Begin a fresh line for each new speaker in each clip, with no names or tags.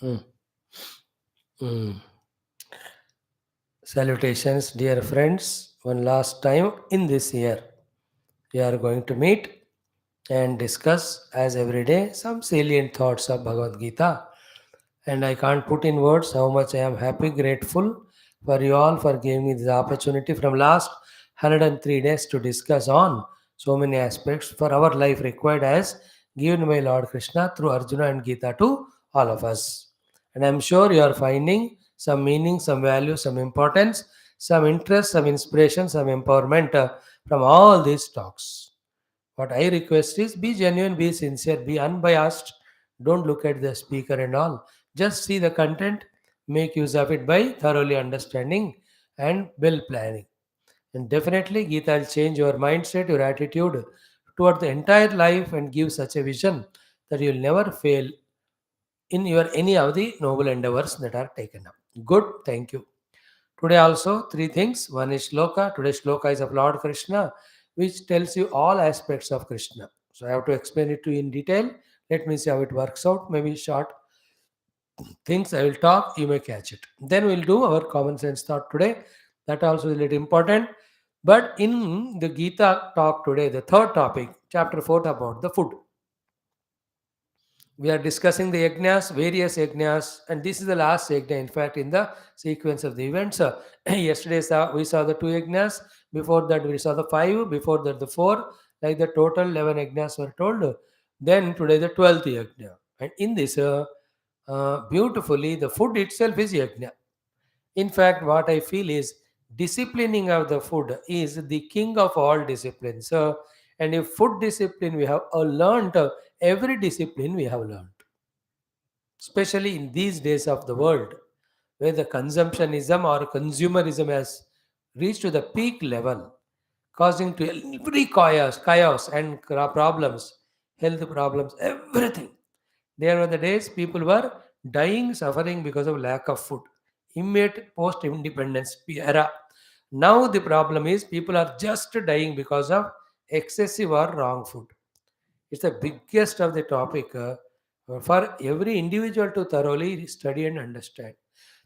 Mm. Mm. Salutations, dear friends. One last time in this year, we are going to meet and discuss, as every day, some salient thoughts of Bhagavad Gita. And I can't put in words how much I am happy, grateful for you all for giving me this opportunity from last 103 days to discuss on so many aspects for our life required as given by Lord Krishna through Arjuna and Gita to all of us. And I'm sure you are finding some meaning, some value, some importance, some interest, some inspiration, some empowerment from all these talks. What I request is be genuine, be sincere, be unbiased. Don't look at the speaker and all. Just see the content, make use of it by thoroughly understanding and well planning. And definitely, Gita will change your mindset, your attitude toward the entire life and give such a vision that you'll never fail in your any of the noble endeavors that are taken up. Good, thank you. Today also three things. One is shloka. Today's shloka is of Lord Krishna, which tells you all aspects of Krishna. So I have to explain it to you in detail. Let me see how it works out. Maybe short things I will talk, you may catch it. Then we'll do our common sense thought today. That also is a little important. But in the Gita talk today, the third topic, chapter 4 about the food. We are discussing the yajnas, various yajnas, and this is the last yajna, in fact, in the sequence of the events. Yesterday we saw the two yajnas, before that we saw the five, before that the four, like the total 11 yajnas were told. Then today the 12th yajna. And in this, beautifully, the food itself is yajna. In fact, what I feel is disciplining of the food is the king of all disciplines. And if food discipline we have learned, every discipline we have learned, especially in these days of the world where the consumptionism or consumerism has reached to the peak level, causing to every chaos and problems, health problems, everything. There were the days people were dying, suffering because of lack of food. Immediate post-independence era. Now the problem is people are just dying because of excessive or wrong food. It's the biggest of the topic for every individual to thoroughly study and understand.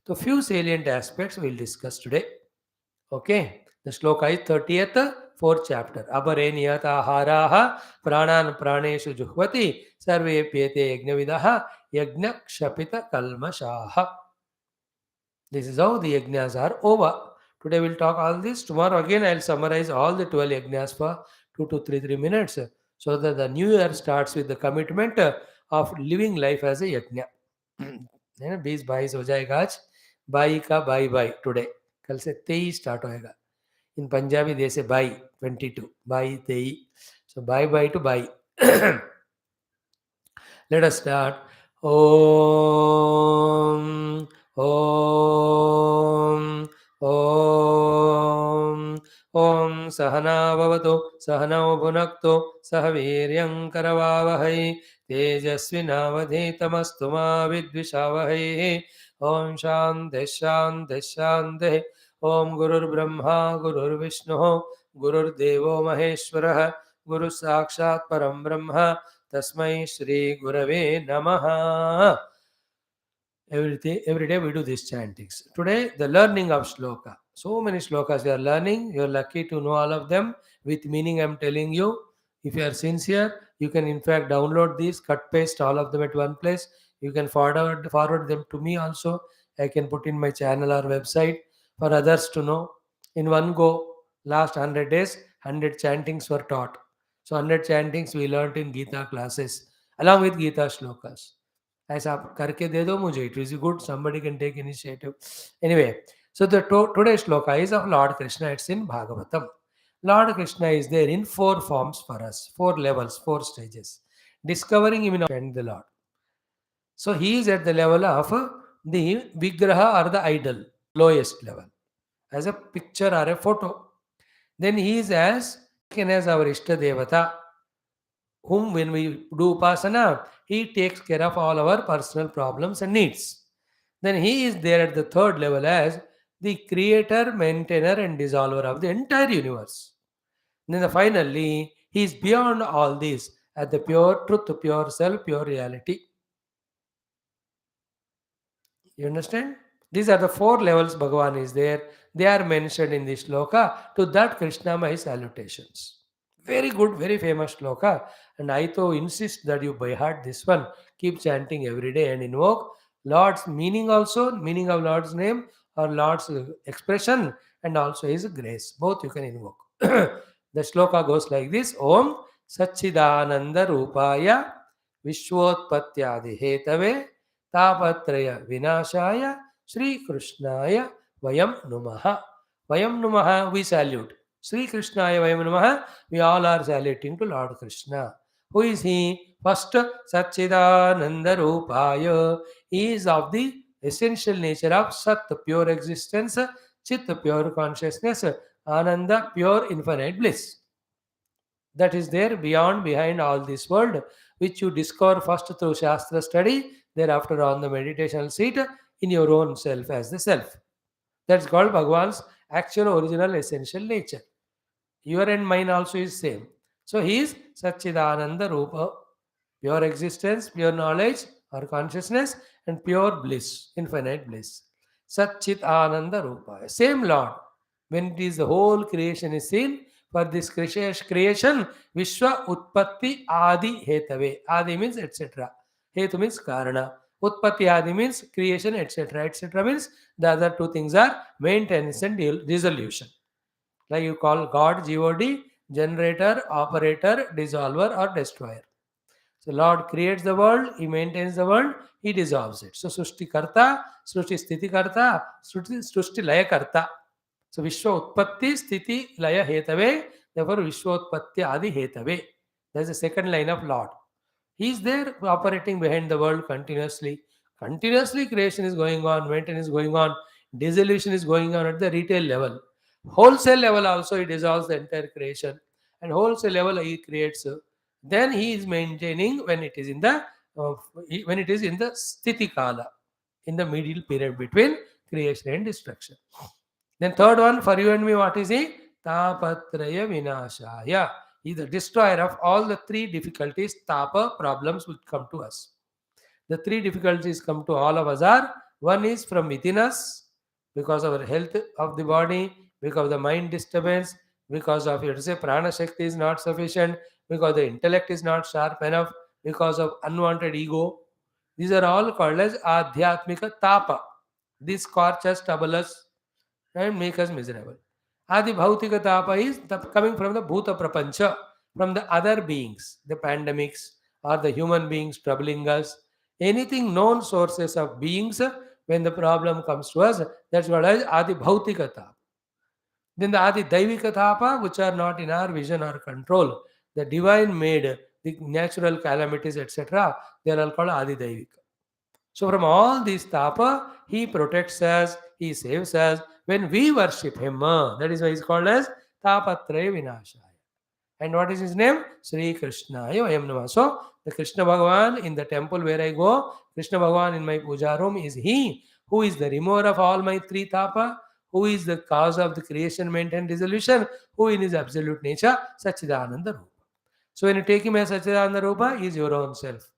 So few salient aspects we'll discuss today. Okay. The shloka is 30th, fourth chapter. Abare niyata haraha pranan praneshu juhvati sarve pyete yajnavidaha yajna kshapita kalmashaha. This is how the yajnas are over. Today we'll talk all this. Tomorrow again I'll summarize all the 12 yajnas for 2 to 3 minutes so that the new year starts with the commitment of living life as a yajna. है ना 20-22 हो जाएगा आज 22 का by by today कल से 23 start होएगा इन पंजाबी दे से by 22 by 23 so bye to bye. Let us start. Om Om Om Om Sahana Bhavatu Sahanao Bhunaktu Sahaviryam Karavavahai Tejasvinavadhetamastu ma Vidvishavahai Om Shanti Shanti Shanti Om Gurur Brahma Gurur Vishnu Gurur Devo Maheshwarah Guru Sakshat Param Brahma Tasmai Shri Gurave Namaha. Every day we do these chantings. Today, the learning of shloka. So many shlokas we are learning. You are lucky to know all of them with meaning. I am telling you. If you are sincere, you can in fact download these, cut paste all of them at one place. You can forward them to me also. I can put in my channel or website for others to know. In one go, last 100 days, 100 chantings were taught. So 100 chantings we learnt in Gita classes along with Gita shlokas. ऐसा आप करके दे दो मुझे, it is good, somebody can take initiative. Anyway, so the today's shloka is of Lord Krishna. It's in Bhagavatam. Lord Krishna is there in four forms for us, four levels, four stages. Discovering him in the Lord. So he is at the level of the Vigraha or the idol, lowest level, as a picture or a photo. Then he is as taken as our Ishta Devata, whom when we do upasana, he takes care of all our personal problems and needs. Then he is there at the third level as the creator, maintainer, and dissolver of the entire universe. Then finally, he is beyond all this at the pure truth, pure self, pure reality. You understand? These are the four levels Bhagavan is there. They are mentioned in this shloka. To that Krishna my salutations. Very good, very famous shloka. And I too insist that you by heart this one. Keep chanting every day and invoke Lord's meaning also, meaning of Lord's name or Lord's expression and also His grace. Both you can invoke. The shloka goes like this. Om Satchidananda Rupaya Vishwotpatyadi Hetave Tapatraya Vinashaya Sri Krishnaya Vayam Numaha. Vayam Numaha, we salute. Sri Krishnaya Vayam Numaha, we all are saluting to Lord Krishna. Who is he? First, Satchidananda Rupaya. He is of the essential nature of Sat, pure existence, Chit, pure consciousness, Ananda, pure infinite bliss. That is there beyond, behind all this world, which you discover first through Shastra study, thereafter on the meditational seat in your own self as the self. That's called Bhagwan's actual original essential nature. Your and mine also is same. So he is Satchidananda Rupa, pure existence, pure knowledge or consciousness, and pure bliss, infinite bliss. Satchit Ananda Rupa. Same Lord. When it is the whole creation is seen, for this creation, Vishwa Utpatti Adi Hetave. Adi means etc. Hetu means Karana. Utpatti Adi means creation, etc. etc. means the other two things are maintenance and resolution. Like you call God God, generator, operator, dissolver, or destroyer. So Lord creates the world, He maintains the world, He dissolves it. So Srushti Karta, Srushti Sthiti Karta, Srushti Laya Karta. So Vishwa Utpatti Sthiti Laya Hetave, therefore Vishwa Utpatti Adi Hetave. That's the second line of Lord. He is there operating behind the world continuously. Continuously creation is going on, maintenance is going on, dissolution is going on at the retail level. Wholesale level also he dissolves the entire creation. And wholesale level he creates. Then he is maintaining when it is in the sthiti kala, in the middle period between creation and destruction. Then third one for you and me, what is he? Tapatraya vinashaya. He is the destroyer of all the three difficulties, tapa, problems which come to us. The three difficulties come to all of us are, one is from within us, because of our health of the body, because of the mind disturbance, because of you to say prana shakti is not sufficient, because the intellect is not sharp enough, because of unwanted ego. These are all called as adhyatmika tapa. These scorch us, trouble us, and make us miserable. Adi Bhautika Tapa is coming from the Bhuta Prapancha, from the other beings, the pandemics or the human beings troubling us. Anything known sources of beings, when the problem comes to us, that's what is Adi Bhautika Tapa. Then the Adi Daivika Tapa, which are not in our vision or control, the divine made, the natural calamities, etc., they are all called Adi Daivika. So from all these tapa, he protects us, he saves us when we worship him. That is why he is called as Tapatraya Vinashaya. And what is his name? Sri Krishna. Vayam Namah. So the Krishna Bhagavan in the temple where I go, Krishna Bhagavan in my puja room is he who is the remover of all my three tapa, who is the cause of the creation, maintenance, dissolution, who in his absolute nature, Sachidananda Rupa. So when you take him as Sachidananda Rupa, he is your own self.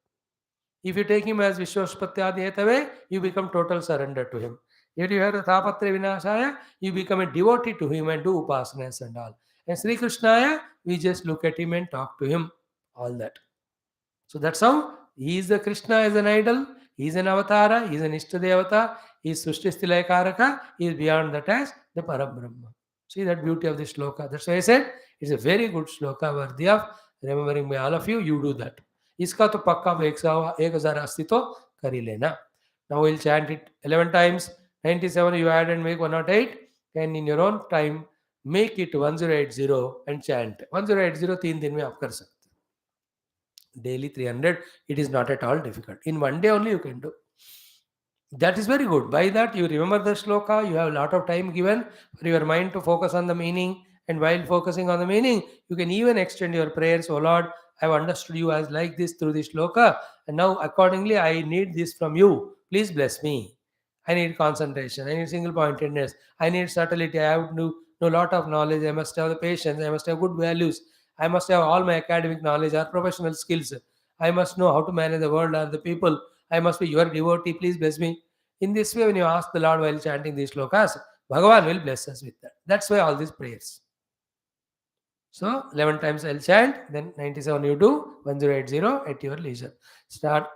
If you take him as Vishwaspatyadi Hetave, you become total surrender to him. If you have the Tapatre Vinashaya, you become a devotee to him and do upasanas and all. And Sri Krishnaya, we just look at him and talk to him. All that. So that's how he is the Krishna as an idol, he is an avatara, he is an Ishtadevata, he is Sushtisthilaya Karaka, he is beyond that as the Parabrahma. See that beauty of this shloka. That's why I said it's a very good shloka worthy of remembering by all of you. You do that. इसका तो पक्का 1000 अस्ति तो कर ही लेना. Now we'll chant it 11 times. 97 you add and make 108. And in your own time make it 1080 and chant. 1080 3 दिन में आप कर सकते. Daily 300, it is not at all difficult. In one day only you can do. That is very good. By that you remember the shloka, you have a lot of time given for your mind to focus on the meaning. And while focusing on the meaning, you can even extend your prayers. Oh Lord, I have understood you as like this through this shloka. And now accordingly, I need this from you. Please bless me. I need concentration. I need single pointedness. I need subtlety. I have to know a lot of knowledge. I must have the patience. I must have good values. I must have all my academic knowledge or professional skills. I must know how to manage the world or the people. I must be your devotee. Please bless me. In this way, when you ask the Lord while chanting these shlokas, Bhagavan will bless us with that. That's why all these prayers. So 11 times I'll chant, then 97 you do, 1080 at your leisure. Start.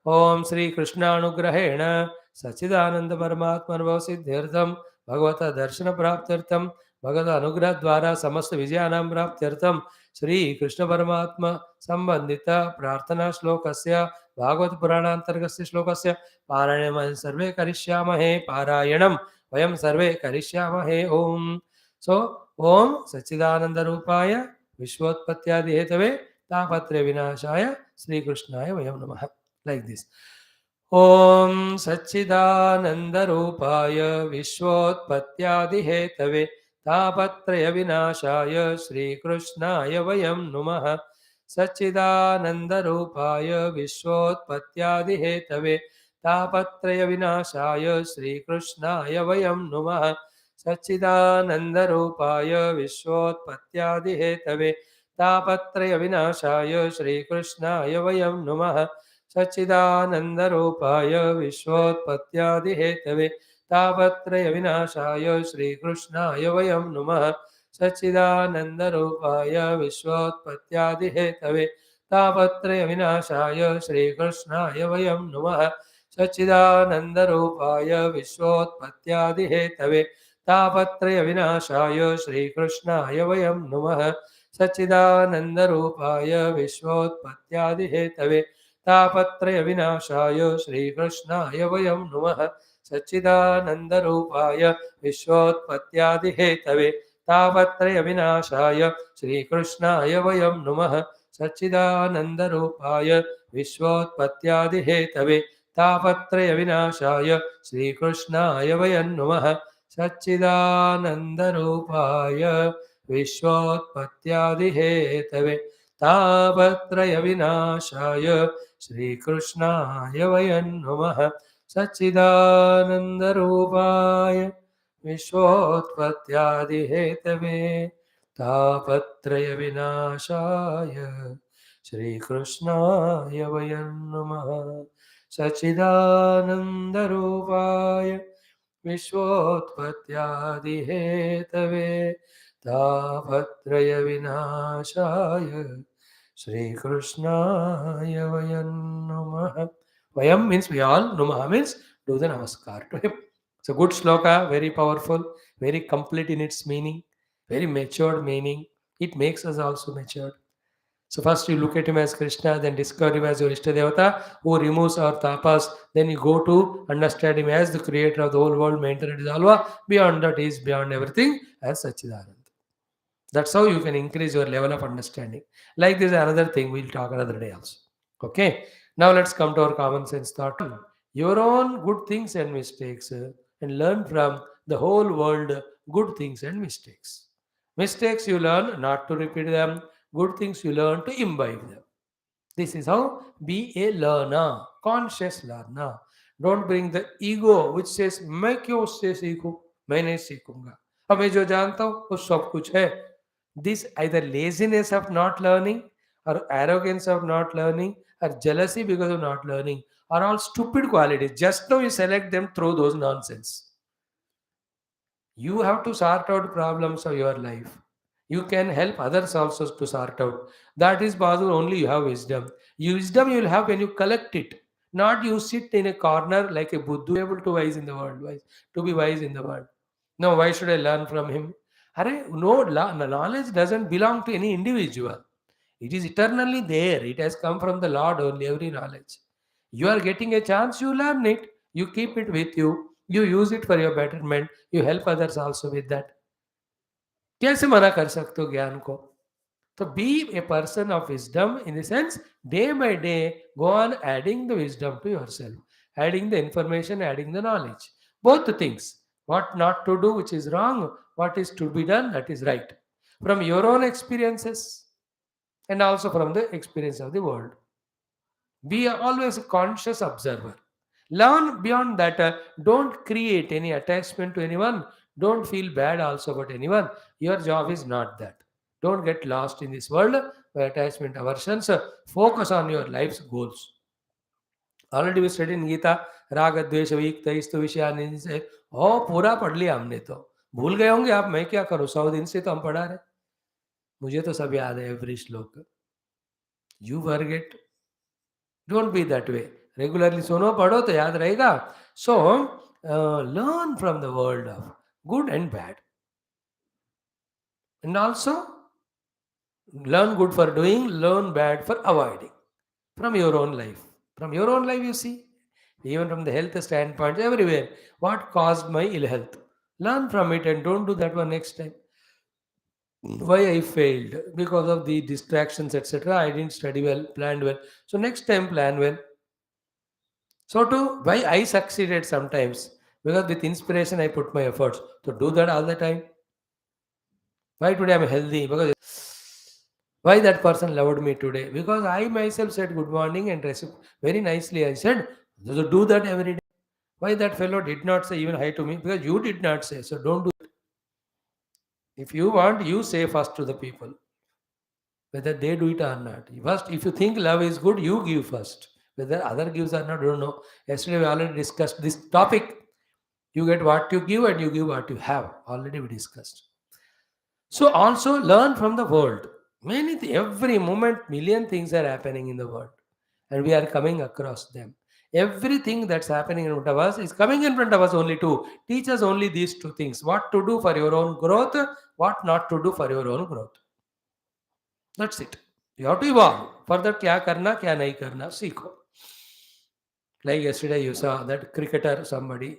Om Sri Krishna Anugrahena Sachidananda Paramatma Siddhartham Bhagavata Darshana Praptartham Bhagavata Anugrah Dwara Samasta Vijayanam Praptartham Sri Krishna Paramatma Sambandita Prarthana Shlokasya Bhagavad Puranantargasya Shlokasya Parayanam Sarve Karishyamahe Parayanam Vayam Sarve Karishyamahe Om. So ओम सच्चिदानंद रूपाय विश्वोत्पत्त्यादि हेतवे तापत्रय विनाशाय श्री कृष्णाय वयं नमः. Like this. ओम सच्चिदानंद रूपाय विश्वोत्पत्त्यादि हेतवे तापत्रय विनाशाय श्री कृष्णाय वयं नमः. सच्चिदानंद रूपाय विश्वोत्पत्त्यादि हेतवे तापत्रय विनाशाय श्री कृष्णाय वयं नमः. सच्चिदानन्दरूपाय विश्वोत्पत्त्यादिहेतवे तापत्रयविनाशाय श्रीकृष्णाय वयं नमः. सच्चिदानन्दरूपाय विश्वोत्पत्त्यादिहेतवे तापत्रयविनाशाय श्रीकृष्णाय वयं नमः. सच्चिदानन्दरूपाय विश्वोत्पत्त्यादिहेतवे तापत्रयविनाशाय श्रीकृष्णाय वयं नमः. सच्चिदानन्दरूपाय विश्वोत्पत्त्यादिहेतवे तापत्रय विनाशाय श्रीकृष्णाय वयं नमः. सच्चिदानन्दरूपाय विश्वोत्पत्त्यादिहेतवे तापत्रय विनाशाय श्रीकृष्णाय वयं नमः. सच्चिदानन्दरूपाय विश्वोत्पत्त्यादिहेतवे तापत्रय विनाशाय श्रीकृष्णाय वयं नमः. सच्चिदानन्दरूपाय विश्वोत्पत्त्यादिहेतवे तापत्रय विनाशाय श्रीकृष्णाय वयं नमः. सच्चिदानन्दरूपाय विश्वोत्पत्त्यादिहेतवे तापत्रयविनाशाय श्रीकृष्णाय वयं नमः. सच्चिदानन्दरूपाय विश्वोत्पत्त्यादिहेतवे तापत्रयविनाशाय श्रीकृष्णाय वयं नमः. सच्चिदानन्दरूपाय विश्वोत्पत्त्यादिहेतवे तापत्रयविनाशाय श्रीकृष्णाय वयं नमः. Vayam means we all, Namaha means do the namaskar to him. It's a good shloka, very powerful, very complete in its meaning, very matured meaning. It makes us also matured. So first you look at him as Krishna, then discover him as your Ishtadevata who removes our tapas. Then you go to understand him as the creator of the whole world, maintainer, dissolver. Beyond that, he is beyond everything as Sachidanand. That's how you can increase your level of understanding. Like this, another thing we'll talk another day also. Okay. Now let's come to our common sense thought. Your own good things and mistakes and learn from the whole world good things and mistakes. Mistakes you learn not to repeat them. Good things you learn to imbibe them. This is how be a learner, conscious learner. Don't bring the ego which says मैं क्यों उससे सीखूं, मैं नहीं सीखूंगा, अब मैं जो जानता हूँ वो सब कुछ है. This either laziness of not learning or arrogance of not learning or jealousy because of not learning are all stupid qualities. Just now you select them through those nonsense. You have to sort out problems of your life. You can help others also to sort out. That is possible only you have wisdom. Wisdom you will have when you collect it. Not you sit in a corner like a Buddha able to wise in the world, to be wise in the world. No, why should I learn from him? No, knowledge doesn't belong to any individual. It is eternally there. It has come from the Lord only, every knowledge. You are getting a chance, you learn it. You keep it with you. You use it for your betterment. You help others also with that. कैसे मना कर सकते हो ज्ञान को? So be a person of wisdom in the sense, day by day, go on adding the wisdom to yourself, adding the information, adding the knowledge. Both the things. What not to do, which is wrong, what is to be done, that is right. From your own experiences and also from the experience of the world. Be always a conscious observer. Learn beyond that. Don't create any attachment to anyone. Don't feel bad also about anyone. Your job is not that. Don't get lost in this world by attachment aversions. Focus on your life's goals. Already we study in Gita, राग द्वेष वियुक्त इस्तु विषयानि से ओ पूरा पढ़ लिया हमने तो। भूल गए होंगे आप, मैं क्या करूँ, 100 दिन से तो हम पढ़ा रहे। मुझे तो सब याद है एवरी श्लोक। You forget, don't be that way. Regularly सुनो पढ़ो तो याद रहेगा। So learn from the world of good and bad, and also learn good for doing, learn bad for avoiding. From your own life. From your own life, you see, even from the health standpoint, everywhere, what caused my ill health. Learn from it and don't do that one next time. Why I failed? Because of the distractions, etc. I didn't study well, planned well. So next time, plan well. So too, why I succeeded sometimes? Because with inspiration, I put my efforts. So do that all the time. Why today I'm healthy? Because why that person loved me today? Because I myself said good morning and very nicely. I said, so do that every day. Why that fellow did not say even hi to me? Because you did not say. So don't do it. If you want, you say first to the people, whether they do it or not. First, if you think love is good, you give first. Whether other gives or not, don't know. Yesterday we already discussed this topic. You get what you give and you give what you have. Already we discussed. So also learn from the world. Every moment, million things are happening in the world, and we are coming across them. Everything that's happening in front of us is coming in front of us only to teach us only these two things: what to do for your own growth, what not to do for your own growth. That's it. You have to evolve. Further, क्या करना क्या नहीं करना सीखो. Like yesterday, you saw that cricketer, somebody,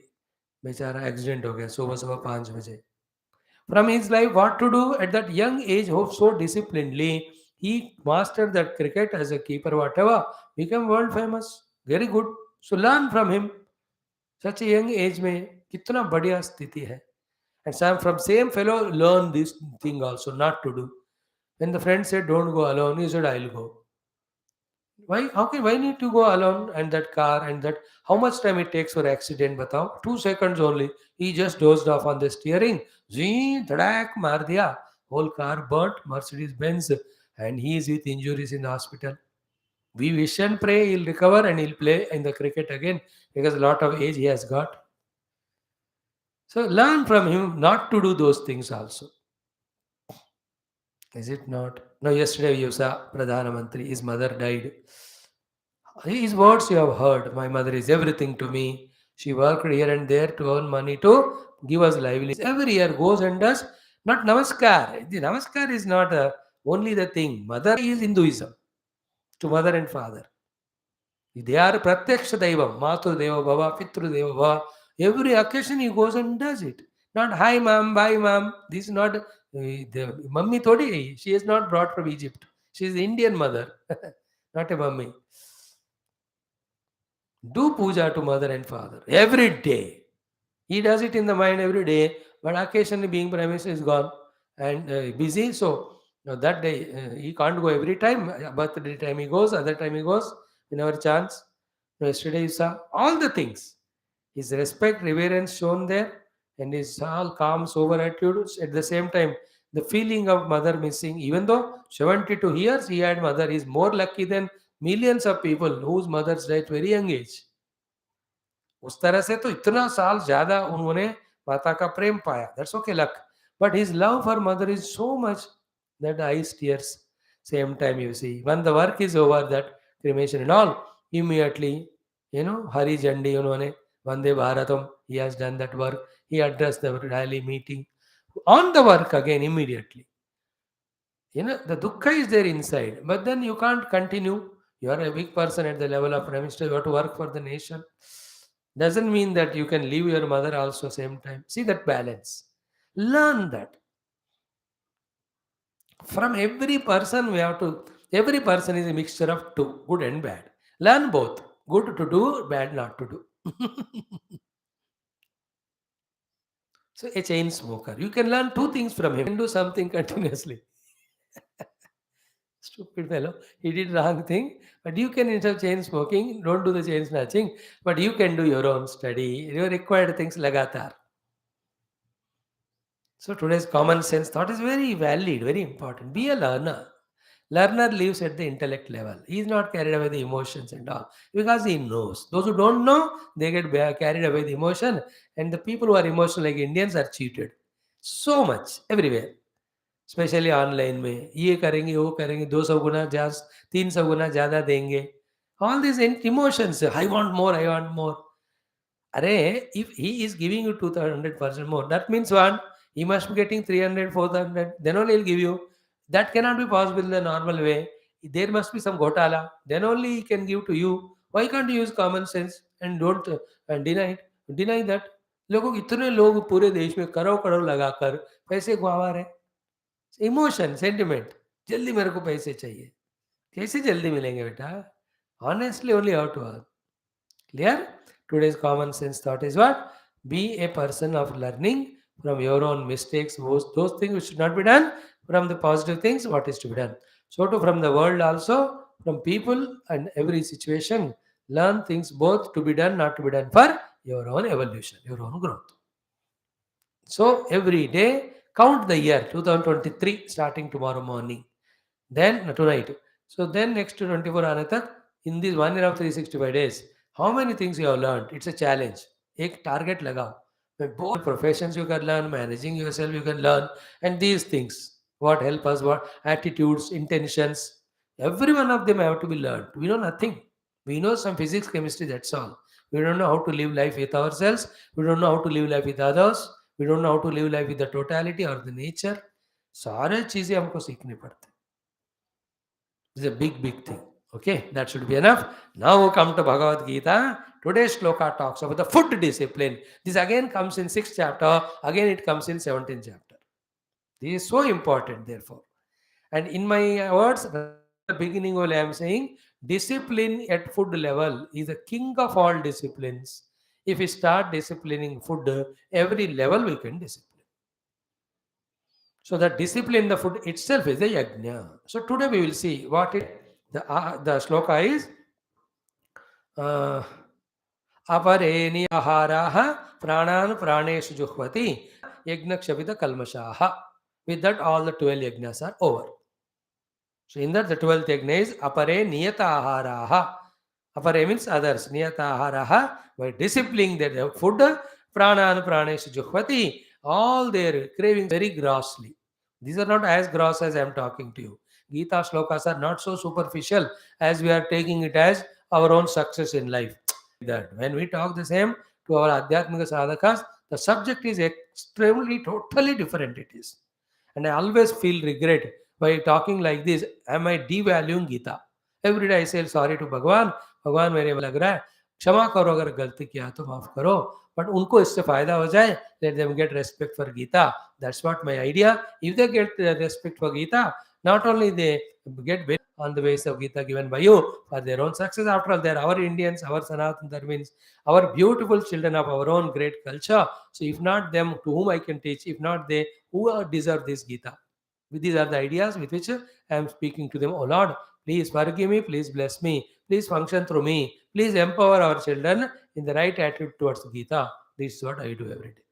बेचारा accident हो गया सुबह सुबह 5 बजे. From his life, what to do at that young age, hope so disciplinedly, he mastered that cricket as a keeper, whatever, became world famous. Very good. So learn from him. Such a young age में कितना बढ़िया स्थिति है. And some from same fellow learn this thing also, not to do. When the friend said don't go alone, he said I'll go. Why? Why need to go alone and that car and that? How much time it takes for accident? Batao. 2 seconds only. He just dozed off on the steering. Zee, dhadak, maar diya. Whole car burnt. Mercedes Benz, and he is with injuries in the hospital. We wish and pray he'll recover and he'll play in the cricket again because a lot of age he has got. So learn from him not to do those things also. Is it not? No, yesterday you saw Pradhana Mantri, his mother died. His words you have heard. My mother is everything to me. She worked here and there to earn money to give us livelihood. Every year goes and does not namaskar. The namaskar is not only the thing. Mother is Hinduism to mother and father. They are pratyaksha daivam. Matru deva bhava, pitru deva bhava. Every occasion he goes and does it. Not hi ma'am, bye ma'am. This is not the mummy thodi. She is not brought from Egypt. She is Indian mother, not a mummy. Do puja to mother and father every day. He does it in the mind every day, but occasionally being Prime Minister is gone and busy. So that day he can't go every time. Birthday time he goes, other time he goes, in our chance. Yesterday you saw all the things. His respect, reverence shown there, and his all calm, sober attitudes. At the same time, the feeling of mother missing, even though 72 years he had mother, is more lucky than millions of people whose mothers died at very young age. उस तरह से तो इतना साल ज़्यादा उन्होंने माता का प्रेम पाया. That's okay, luck. But his love for mother is so much that the eyes tears. Same time you see, when the work is over, that cremation and all, immediately, Hari Jandi, unhone, Vande Bharatam, he has done that work. He addressed the rally meeting. On the work again, immediately. The dukkha is there inside, but then you can't continue. You are a weak person at the level of Prime Minister. You have to work for the nation. Doesn't mean that you can leave your mother also same time. See that balance. Learn that. From every person we have to, every person is a mixture of two, good and bad. Learn both. Good to do, bad not to do. So a chain smoker. You can learn two things from him. You can do something continuously. Stupid fellow. He did wrong thing. But you can, instead of chain smoking, don't do the chain snatching. But you can do your own study. Your required things lagatar. So today's common sense thought is very valid, very important. Be a learner. Learner lives at the intellect level. He is not carried away the emotions and all because he knows. Those who don't know, they get carried away the emotion, and the people who are emotional like Indians are cheated so much everywhere. Specially online में ये करेंगे वो करेंगे 200 गुना 300 गुना ज़्यादा देंगे all this emotions I want more I want more Array, if he is giving you 200% more, that means what? He must be getting 300, 400, then only he'll give you. That cannot be possible in the normal way. There must be some ghotala. Then only he can give to you. Why can't you use common sense and don't and deny it? Deny that. लोगों इतने लोग पूरे देश में करोड़ करोड़ लगाकर पैसे गंवा रहे इमोशन सेंटिमेंट जल्दी मेरे को पैसे चाहिए कैसे जल्दी मिलेंगे बेटा honestly only how to earn Clear? Today's common sense thought is what? Be a person of learning from your own mistakes, those things which should not be done, from the positive things, what is to be done. So, to from the world also, from people and every situation, learn things both to be done, not to be done for your own evolution, your own growth. So, every day, count the year 2023 starting tomorrow morning. Then tonight. So then next to 24 Anatak, in this 1 year of 365 days, how many things you have learned? It's a challenge. एक target लगाओ. Both professions you can learn, managing yourself you can learn, and these things, what help us, what attitudes, intentions, every one of them have to be learned. We know nothing. We know some physics, chemistry, that's all. We don't know how to live life with ourselves. We don't know how to live life with others. We don't know how to live life with the totality or the nature. सारे चीज़ें हमको सीखनी पड़ती. This is a big, big thing. Okay, that should be enough. Now we come to Bhagavad Gita. Today's shloka talks about the food discipline. This again comes in 6th chapter. Again it comes in 17th chapter. This is so important, therefore. And in my words, the beginning only I am saying, discipline at food level is the king of all disciplines. If we start disciplining food, every level we can discipline. So the discipline, the food itself is a yajna. So today we will see what it, the shloka is. Apareni aharaha pranan praneshu juhvati yajna kshavita kalmashaha. With that, all the 12 yajnas are over. So in that, the 12th yajna is apare niyata aharaha. Apare means others. Niyata aharaha. By disciplining their food, pranan praneshu juhvati, all their cravings very grossly. These are not as gross as I am talking to you. Gita shlokas are not so superficial as we are taking it as our own success in life. That when we talk the same to our Adhyatmika sadhakas, the subject is extremely, totally different it is. And I always feel regret by talking like this. Am I devaluing Gita? Every day I say sorry to Bhagwan. भगवान मेरे लग रहा है क्षमा करो अगर गलती किया तो माफ करो बट उनको इससे फायदा हो जाए let them get respect for Gita. That's what my idea. If they get respect for Gita, not only they get based on the ways of Gita given by you for their own success. After all, they're our Indians, our Sanatan Dharmins, our beautiful children of our own great culture. So if not them, to whom I can teach? If not they, who deserve this Gita? These are the ideas with which I am speaking to them. Oh Lord, please forgive me, please bless me, please function through me, please empower our children in the right attitude towards Gita. This is what I do every day.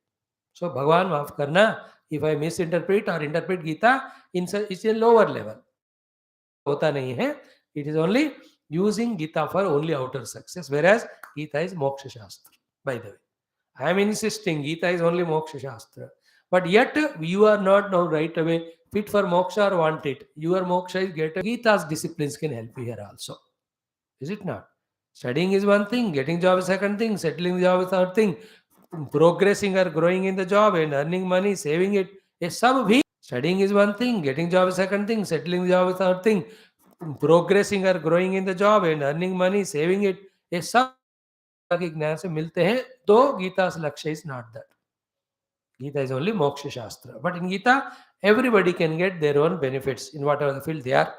So Bhagavan maaf karna if I misinterpret or interpret Gita it's a lower level. होता नहीं है. It is only using Gita for only outer success, whereas Gita is Moksha Shastra. By the way, I am insisting Gita is only Moksha Shastra. But yet you are not now right away fit for moksha or want it. Your moksha is get Gita's disciplines can help you here also. Is it not? Studying is one thing, getting job is second thing, settling the job is third thing, progressing or growing in the job and earning money, saving it. ये सब भी studying is one thing, getting job is second thing, settling the job is third thing, progressing or growing in the job and earning money, saving it. ये सब के ज्ञान से मिलते हैं तो गीता's लक्ष्य is not that. Gita is only moksha shastra. But in Gita, everybody can get their own benefits in whatever the field they are.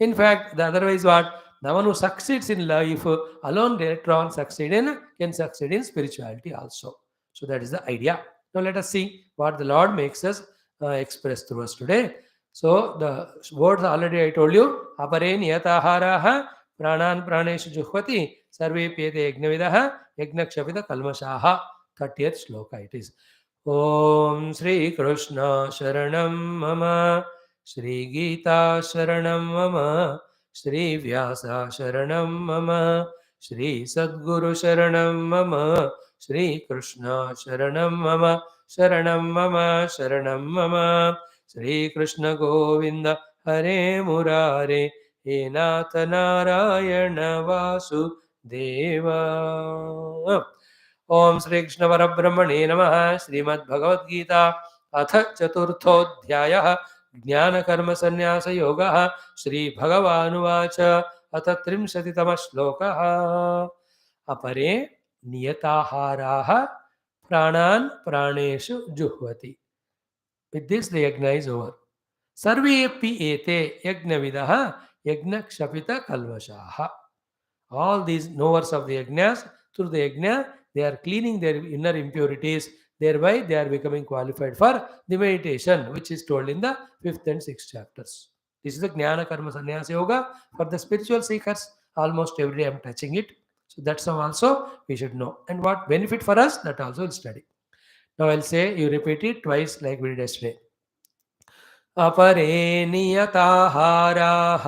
In fact, the otherwise what? The one who succeeds in life alone later on can succeed in spirituality also. So that is the idea. Now let us see what the Lord makes us express through us today. So the words already I told you. Apare niyataharaha pranan praneshu juhvati sarve pete yajnavidaha yajnakshapita kalmashaha. 30th shloka it is. Om Shri Krishna Sharanam Mama Shri Geetha Sharanam Mama, Shri Vyasa Sharanam Mama, Shri Sadguru Sharanam Mama, Shri Krishna Sharanam Mama, Sharanam Mama, Sharanam Mama, Shri Krishna Govinda Hare Murare, He Nath Narayana Vasudeva. ओम श्री कृष्ण परब्रह्मणे नमः। श्रीमद् भगवद गीता अथ चतुर्थोऽध्यायः ज्ञान कर्म संन्यास योगः। श्री भगवानुवाच अथ 30तमः श्लोकः। अपरे नियताहाराः प्राणान् प्राणेषु जुह्वति। With this the yajna is over. Sarvepi ete yajnavidah yajnakshapita kalvashaha. All these knowers of the yajnas, through the yajna, they are cleaning their inner impurities, thereby they are becoming qualified for the meditation, which is told in the 5th and 6th chapters. This is the Jnana Karma Sannyasa Yoga for the spiritual seekers. Almost every day I am touching it. So that's how also we should know. And what benefit for us, that also we'll study. Now I'll say, you repeat it twice like we did yesterday. अपरे नियताहाराः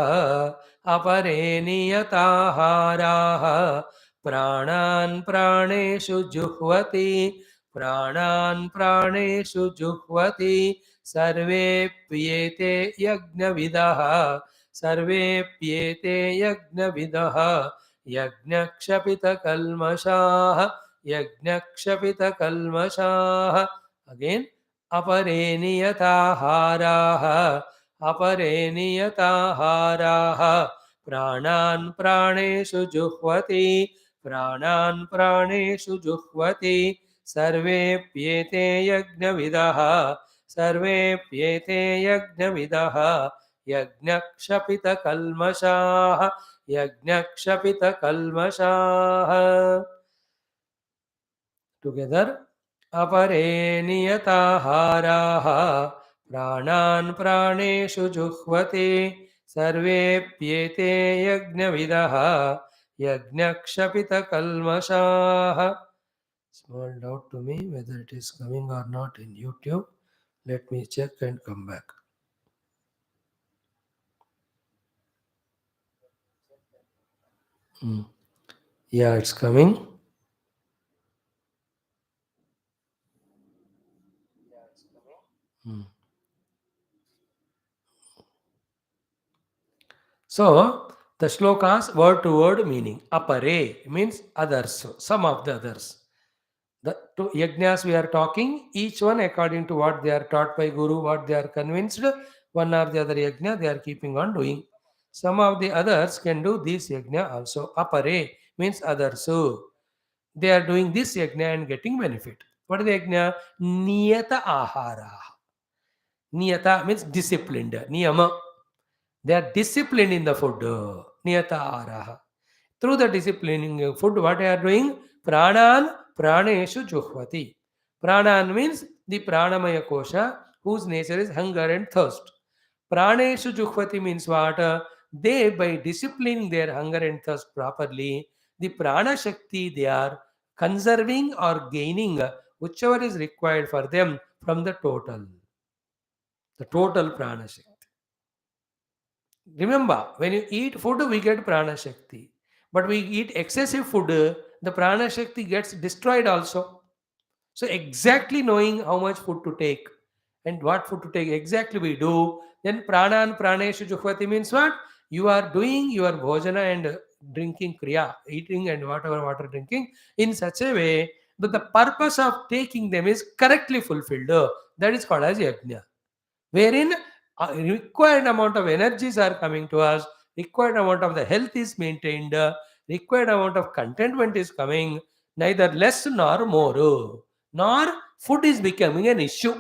अपरे नियताहाराः प्राणान् प्राणेषु जुह्वति प्राणान् प्राणेषु जुह्वति सर्वेप्येते यज्ञविदः सर्वेप्येते यज्ञविदः यज्ञक्षपितकल्मषाः यज्ञक्षपितकल्मषाः again अपरे नियताहाराः अपरे नियताहाराः प्राणान् प्राणेषु जुह्वति प्राणान् प्राणेषु जुह्वति सर्वेप्येते यज्ञविदः सर्वेप्येते यज्ञविदः यज्ञक्षपितकल्मषाः यज्ञक्षपितकल्मषाः टुगेदर अपरे नियताहाराः प्राणान् प्राणेषु जुह्वति सर्वेप्येते यज्ञविदः यज्ञक्षपितकल्मषाः. Small doubt to me whether it is coming or not in YouTube. Let me check and come back. Yeah, it's coming. So, the shlokas word to word meaning. Apare means others, some of the others. The two yajnas we are talking, each one according to what they are taught by Guru, what they are convinced, one or the other yajna they are keeping on doing. Some of the others can do this yajna also. Apare means others. So, they are doing this yajna and getting benefit. What is the yajna? Niyata ahara. Niyata means disciplined. Niyama. They are disciplined in the food. Niyata ahara. Through the disciplining of food, what they are doing? Pranan praneshu juhvati. Pranan means the pranamaya kosha, whose nature is hunger and thirst. Praneshu juhvati means what? They, by disciplining their hunger and thirst properly, the prana shakti they are conserving or gaining whichever is required for them from the total prana shakti. Remember, when you eat food, we get prana shakti. But we eat excessive food, the prana shakti gets destroyed also. So exactly knowing how much food to take and what food to take, exactly we do. Then pranan praneshu juhvati means what? You are doing your bhojana and drinking kriya, eating and whatever water drinking in such a way that the purpose of taking them is correctly fulfilled. That is called as yajna. Wherein required amount of energies are coming to us, required amount of the health is maintained, required amount of contentment is coming, neither less nor more, nor food is becoming an issue.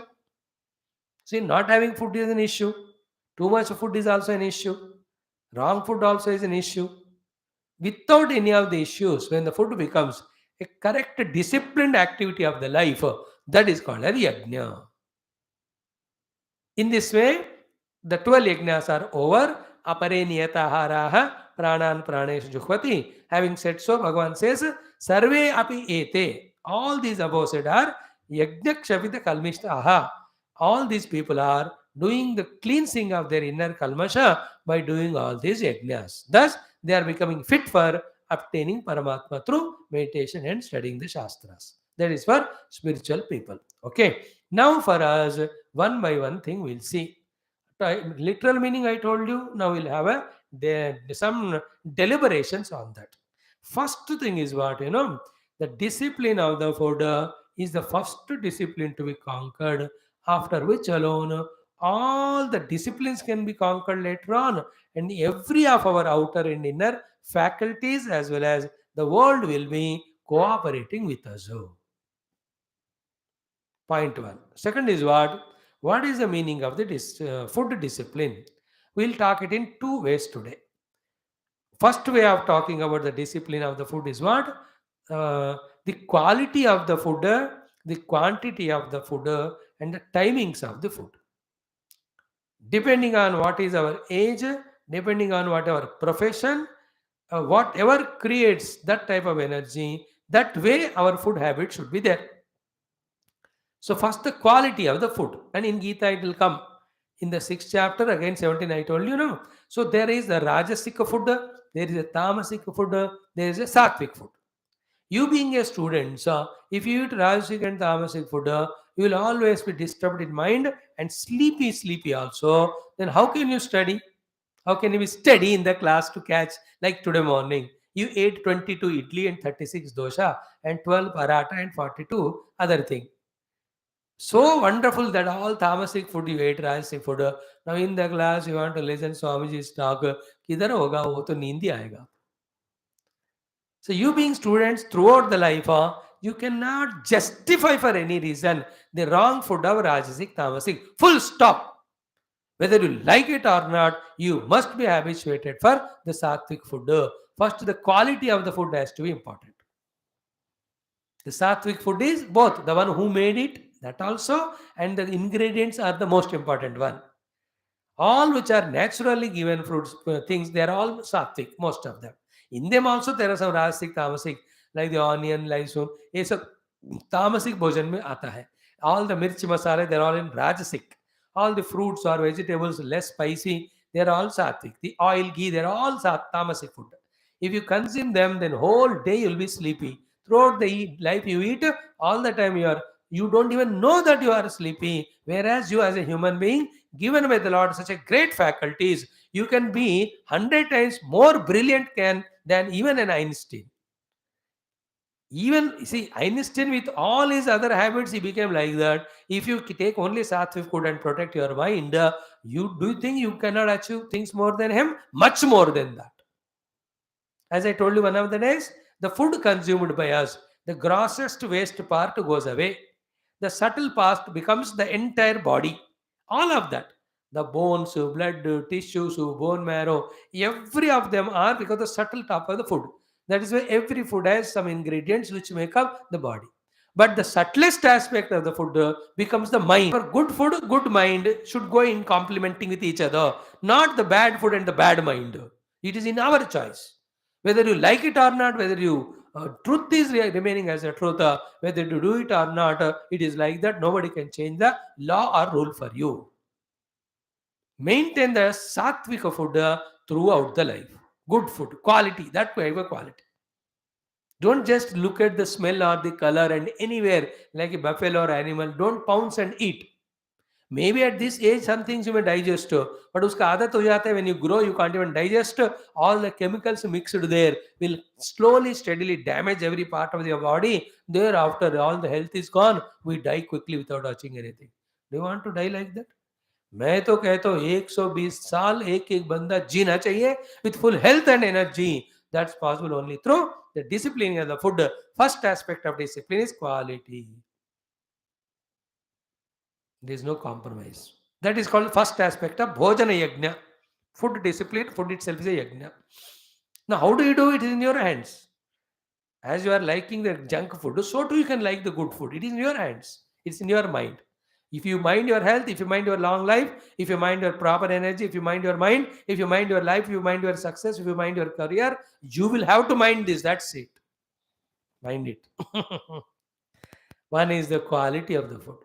See, not having food is an issue. Too much food is also an issue. Wrong food also is an issue. Without any of the issues, when the food becomes a correct, disciplined activity of the life, that is called as yajna. In this way, the 12 yajnas are over. Apare niyataharaha pranan pranesh juhvati. Having said so, Bhagavan says, Sarve api ete. All these above said are yajna kshavita kalmishtaha. All these people are doing the cleansing of their inner kalmasha by doing all these yajnas. Thus, they are becoming fit for obtaining Paramatma through meditation and studying the Shastras. That is for spiritual people. Okay. Now, for us, one by one thing we'll see. Literal meaning I told you. Now we'll have some deliberations on that. First thing is what, the discipline of the food is the first discipline to be conquered, after which alone all the disciplines can be conquered later on, and every of our outer and inner faculties as well as the world will be cooperating with us. Point one. Second is what? What is the meaning of the food discipline? We'll talk it in two ways today. First way of talking about the discipline of the food is what? The quality of the food, the quantity of the food, and the timings of the food. Depending on what is our age, depending on what our profession, whatever creates that type of energy, that way our food habit should be there. So first the quality of the food, and in Geetha it will come in the 6th chapter, again 17 I told you now. So there is the Rajasic food, there is a Tamasic food, there is a Sattvic food. You being a student, so if you eat Rajasic and Tamasic food, you will always be disturbed in mind and sleepy also. Then how can you study? How can you be steady in the class to catch? Like today morning, you ate 22 idli and 36 dosha and 12 paratha and 42 other thing. So wonderful that all tamasic food you ate, rajasic food. Now in the class you want to listen Swamiji's talk. किधर होगा वो तो नींद ही आएगा. So you being students throughout the life, you cannot justify for any reason the wrong food of rajasic, tamasic. Full stop. Whether you like it or not, you must be habituated for the sattvic food. First, the quality of the food has to be important. The sattvic food is both the one who made it, that also, and the ingredients are the most important one. All which are naturally given fruits, things, they are all sattvic, most of them. In them also there are some rajasic, tamasic, like the onion, lysine. ये सब तामसिक भोजन में आता है. All the mirchi masala, they are all in rajasic. All the fruits or vegetables less spicy, they are all sattvic. The oil, ghee, they are all tamasic food. If you consume them, then whole day you will be sleepy. Throughout the life you eat, all the time you don't even know that you are sleepy. Whereas you as a human being, given by the Lord such a great faculties, you can be 100 times more brilliant than even an Einstein. Even see, Einstein with all his other habits, he became like that. If you take only sattvic food and protect your mind, you think you cannot achieve things more than him? Much more than that. As I told you one of the days, the food consumed by us, the grossest waste part goes away. The subtle part becomes the entire body. All of that. The bones, blood, tissues, bone marrow, every of them are because the subtle top of the food. That is why every food has some ingredients which make up the body. But the subtlest aspect of the food becomes the mind. For good food, good mind should go in complementing with each other, not the bad food and the bad mind. It is in our choice. Whether you like it or not, whether you truth is remaining as a truth, whether you do it or not, it is like that. Nobody can change the law or rule for you. Maintain the sattvika food throughout the life. Good food, quality, that way of quality. Don't just look at the smell or the color and anywhere like a buffalo or animal, don't pounce and eat. Maybe at this age some things you may digest, but uska aadat ho jata hai, when you grow you can't even digest. All the chemicals mixed there will slowly steadily damage every part of your body. Thereafter all the health is gone, we die quickly without touching anything. Do you want to die like that? मैं तो कहता हूँ 120 साल एक एक बंदा जीना चाहिए with full health and energy. That's possible only through the discipline of the food. First aspect of discipline is quality. There is no compromise. That is called first aspect of bhojana yajna. Food discipline, food itself is a yajna. Now, how do you do it? It is in your hands. As you are liking the junk food, so too you can like the good food. It is in your hands. It's in your mind. If you mind your health, if you mind your long life, if you mind your proper energy, if you mind your mind, if you mind your life, if you mind your success, if you mind your career, you will have to mind this. That's it. Mind it. One is the quality of the food.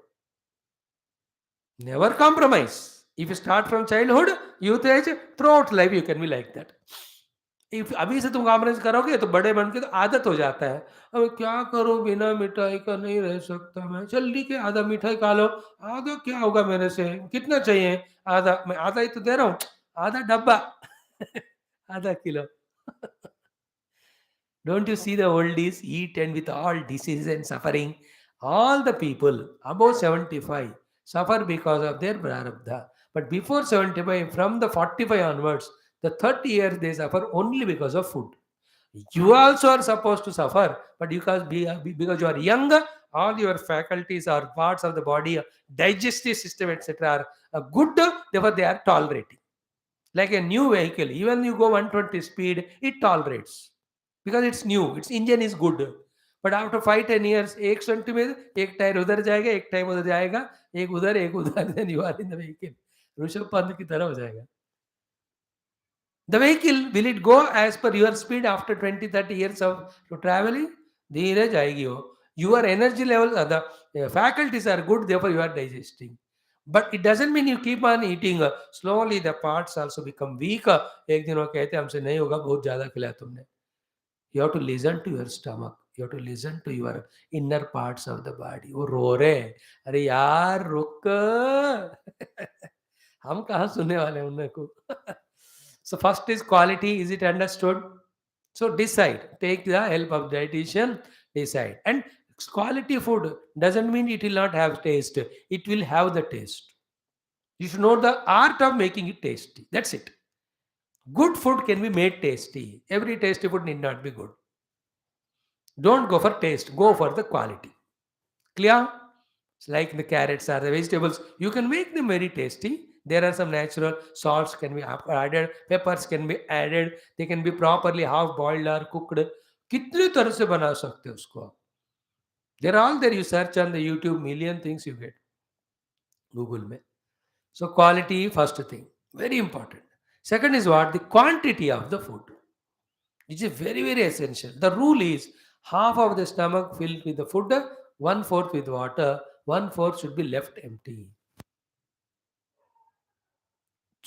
Never compromise. If you start from childhood, youth age, throughout life you can be like that. If अभी से तुम compromise करोगे तो बड़े बन के तो आदत हो जाता है। अब क्या करूँ बिना मिठाई का नहीं रह सकता मैं। चल ठीक है आधा मिठाई खा लो, आधा क्या होगा मेरे से? कितना चाहिए? आधा, मैं आधा ही तो दे रहा हूँ, आधा डब्बा आधा kilo. Don't you see the oldies eat and with all disease and suffering? All the people above 75 suffer because of their prarabdha. But before 75, from the 45 onwards, the 30 years they suffer only because of food. You also are supposed to suffer, but because you are young, all your faculties or parts of the body, digestive system, etc., are good, therefore they are tolerating. Like a new vehicle, even you go 120 speed, it tolerates because it's new, its engine is good. But after 5-10 years, एक 20 में एक tyre उधर जाएगा, एक tyre उधर जाएगा, एक उधर, then you are in the vehicle. Rishabh Pant की तरह हो जाएगा. The vehicle, will it go as per your speed after 20-30 years of traveling? धीरे जाएगी वो. Your energy level, the faculties are good, therefore you are digesting. But it doesn't mean you keep on eating. Slowly the parts also become weak. एक दिन वो कहते हैं हमसे नहीं होगा, बहुत ज़्यादा खिलाया तुमने. You have to listen to your stomach. You have to listen to your inner parts of the body. वो रो रहे हैं. अरे यार रुक. हम कहाँ सुनने वाले हैं उनको. So first is quality. Is it understood? So decide. Take the help of dietitian. Decide. And quality food doesn't mean it will not have taste. It will have the taste. You should know the art of making it tasty. That's it. Good food can be made tasty. Every tasty food need not be good. Don't go for taste. Go for the quality. Clear? It's like the carrots or the vegetables. You can make them very tasty. There are some natural salts can be added, peppers can be added. They can be properly half boiled or cooked. कितने तरह से बना सकते हो उसको आप. They're all there. You search on the YouTube, million things you get. Google में. So quality first thing, very important. Second is what? The quantity of the food, which is very very essential. The rule is half of the stomach filled with the food, one fourth with water, one fourth should be left empty.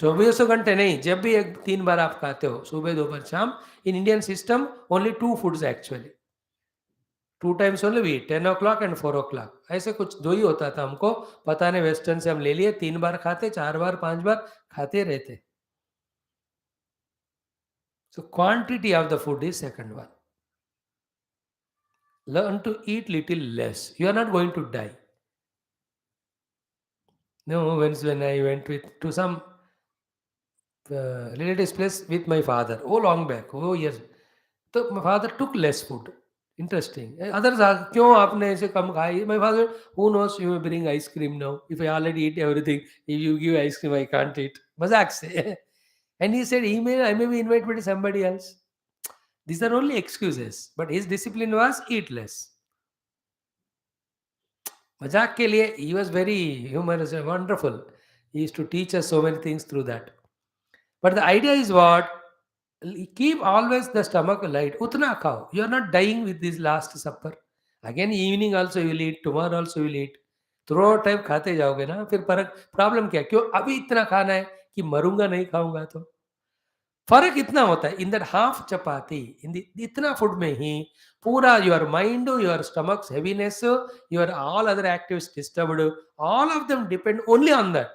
24 घंटे नहीं, जब भी एक 3 बार आप खाते हो, सुबह दोपहर शाम. In Indian system only 2 foods actually. 2 times only we 10 o'clock and 4 o'clock. ऐसे कुछ दो ही होता था हमको पता नहीं, वेस्टर्न से हम ले लिए. 3 बार खाते, 4 बार 5 बार खाते रहते. So quantity of the food is second one. Learn to eat little less. You are not going to die. No, when I went to some relative's place with my father, oh long back, oh yes. So my father took less food. Interesting. Others ask, क्यों आपने ऐसे कम खाई? My father, who knows? You may bring ice cream now. If I already eat everything, if you give ice cream, I can't eat. मजाक से. And he said, I may be invited by somebody else. These are only excuses. But his discipline was eat less. मजाक के लिए he was very humorous and wonderful. He used to teach us so many things through that. But the idea is what? Keep always the stomach light. उतना खाओ. You are not dying with this last supper. Again evening also you will eat. Tomorrow also you will eat. Throughout time खाते जाओगे ना, फिर problem क्या? क्यों अभी इतना खाना है कि मरूंगा नहीं खाऊंगा तो. फर्क इतना होता है इन दैट हाफ चपाती इन इतना फूड में ही पूरा your mind, your stomachs heaviness, your all other activities disturbed, all of them depend only on that.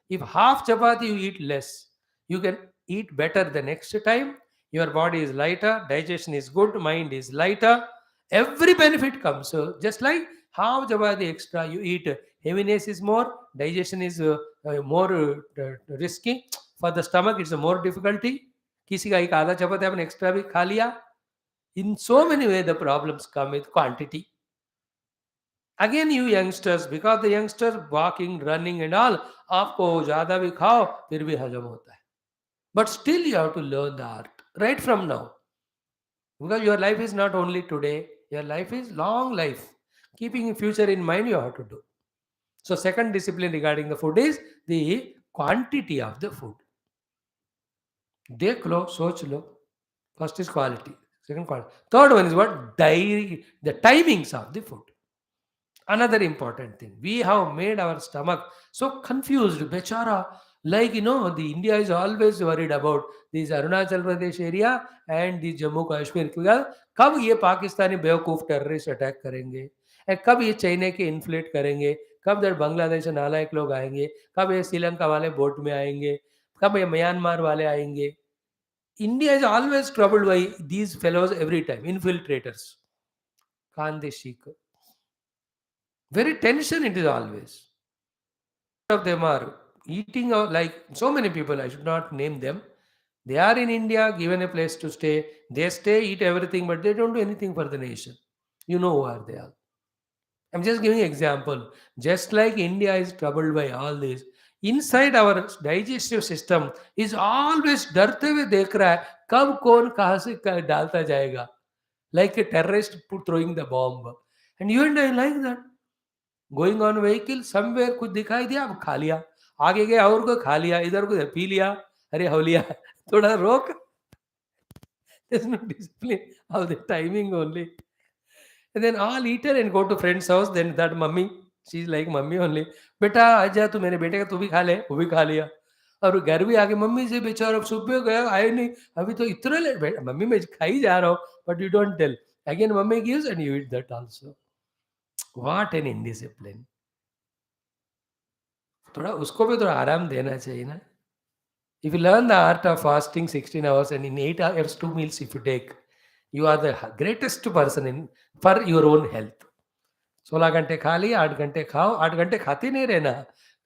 If half chapati you eat less, you can eat better the next time. Your body is lighter, digestion is good, mind is lighter. Every benefit comes. So just like half chapati extra you eat, heaviness is more, digestion is more risky. For the stomach, it's a more difficulty. किसी का एक आधा चपाती आपने extra भी खा लिया. In so many ways, the problems come with quantity. Again, you youngsters, because the youngsters walking, running and all, आपको ज़्यादा भी खाओ फिर भी हजम होता है. But still you have to learn the art right from now. Because your life is not only today, your life is long life. Keeping future in mind, you have to do. So second discipline regarding the food is the quantity of the food. देख लो, सोच लो. First is quality, second quality. Third one is what? The timings of the food. Another important thing, we have made our stomach so confused, bechara. Like, the India is always worried about this Arunachal Pradesh area and the Jammu Kashmir. कब ये पाकिस्तानी बेवकूफ़ terrorist attack करेंगे, कब ये China के inflate करेंगे, कब दर बांग्लादेश से नालायक लोग आएंगे, कब ये श्रीलंका वाले बोट में आएंगे, कब ये म्यांमार वाले आएंगे. India is always troubled by these fellows every time, infiltrators. Kande Sheikh. Very tension it is always. Of them are eating out like so many people, I should not name them. They are in India, given a place to stay. They stay, eat everything, but they don't do anything for the nation. You know who are they are. I'm just giving example. Just like India is troubled by all this, inside our digestive system is always डरते हुए देख रहा है कब कौन कहाँ से डालता जाएगा. Like a terrorist throwing the bomb. And you and I like that. Going on vehicle somewhere कुछ दिखाई दिया, अब खा लिया, आगे गया और को खा लिया, इधर को पी लिया, अरे हो लिया. थोड़ा रोक. There's no discipline of the timing only. And then all eaten and go to friend's house. Then that mummy, she's like mummy only. बेटा आजा तू मेरे बेटे का तू भी खा ले, वो भी खा लिया. और घर भी आके मम्मी से बेचारा सुबह गया आए नहीं, अभी तो इतना लेट. मम्मी मैं खा ही जा रहा हूँ, but you don't tell. Again mummy gives and you eat that also. What an indiscipline. थोड़ा उसको भी थोड़ा आराम देना चाहिए ना. If you learn the art of fasting 16 hours and in 8 hours 2 meals if you take, you are the greatest person in for your own health. 16 घंटे खा लिया, 8 घंटे खाओ, 8 घंटे खाते नहीं रहना.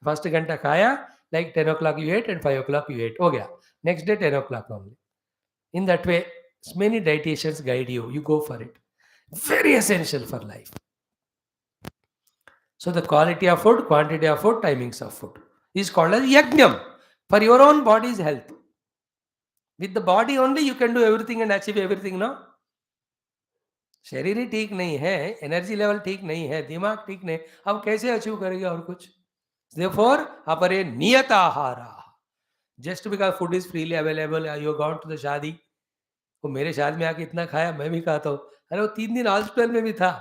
फर्स्ट घंटा खाया, like 10 o'clock you ate and 5 o'clock you ate, हो गया. Next day 10 o'clock only. In that way, many dietitians guide you. You go for it. Very essential for life. So the quality of food, quantity of food, timings of food is called as yajnam for your own body's health. With the body only you can do everything and achieve everything, no? शरीर ही ठीक नहीं है, energy level ठीक नहीं है, दिमाग ठीक नहीं, अब कैसे अचीव करेंगे और कुछ. Therefore, अपरे नियत आहार. Just because food is freely available, you gone to the शादी, वो मेरे शादी में आके इतना खाया, मैं भी खाता हूँ. अरे वो 3 दिन हॉस्पिटल में भी था.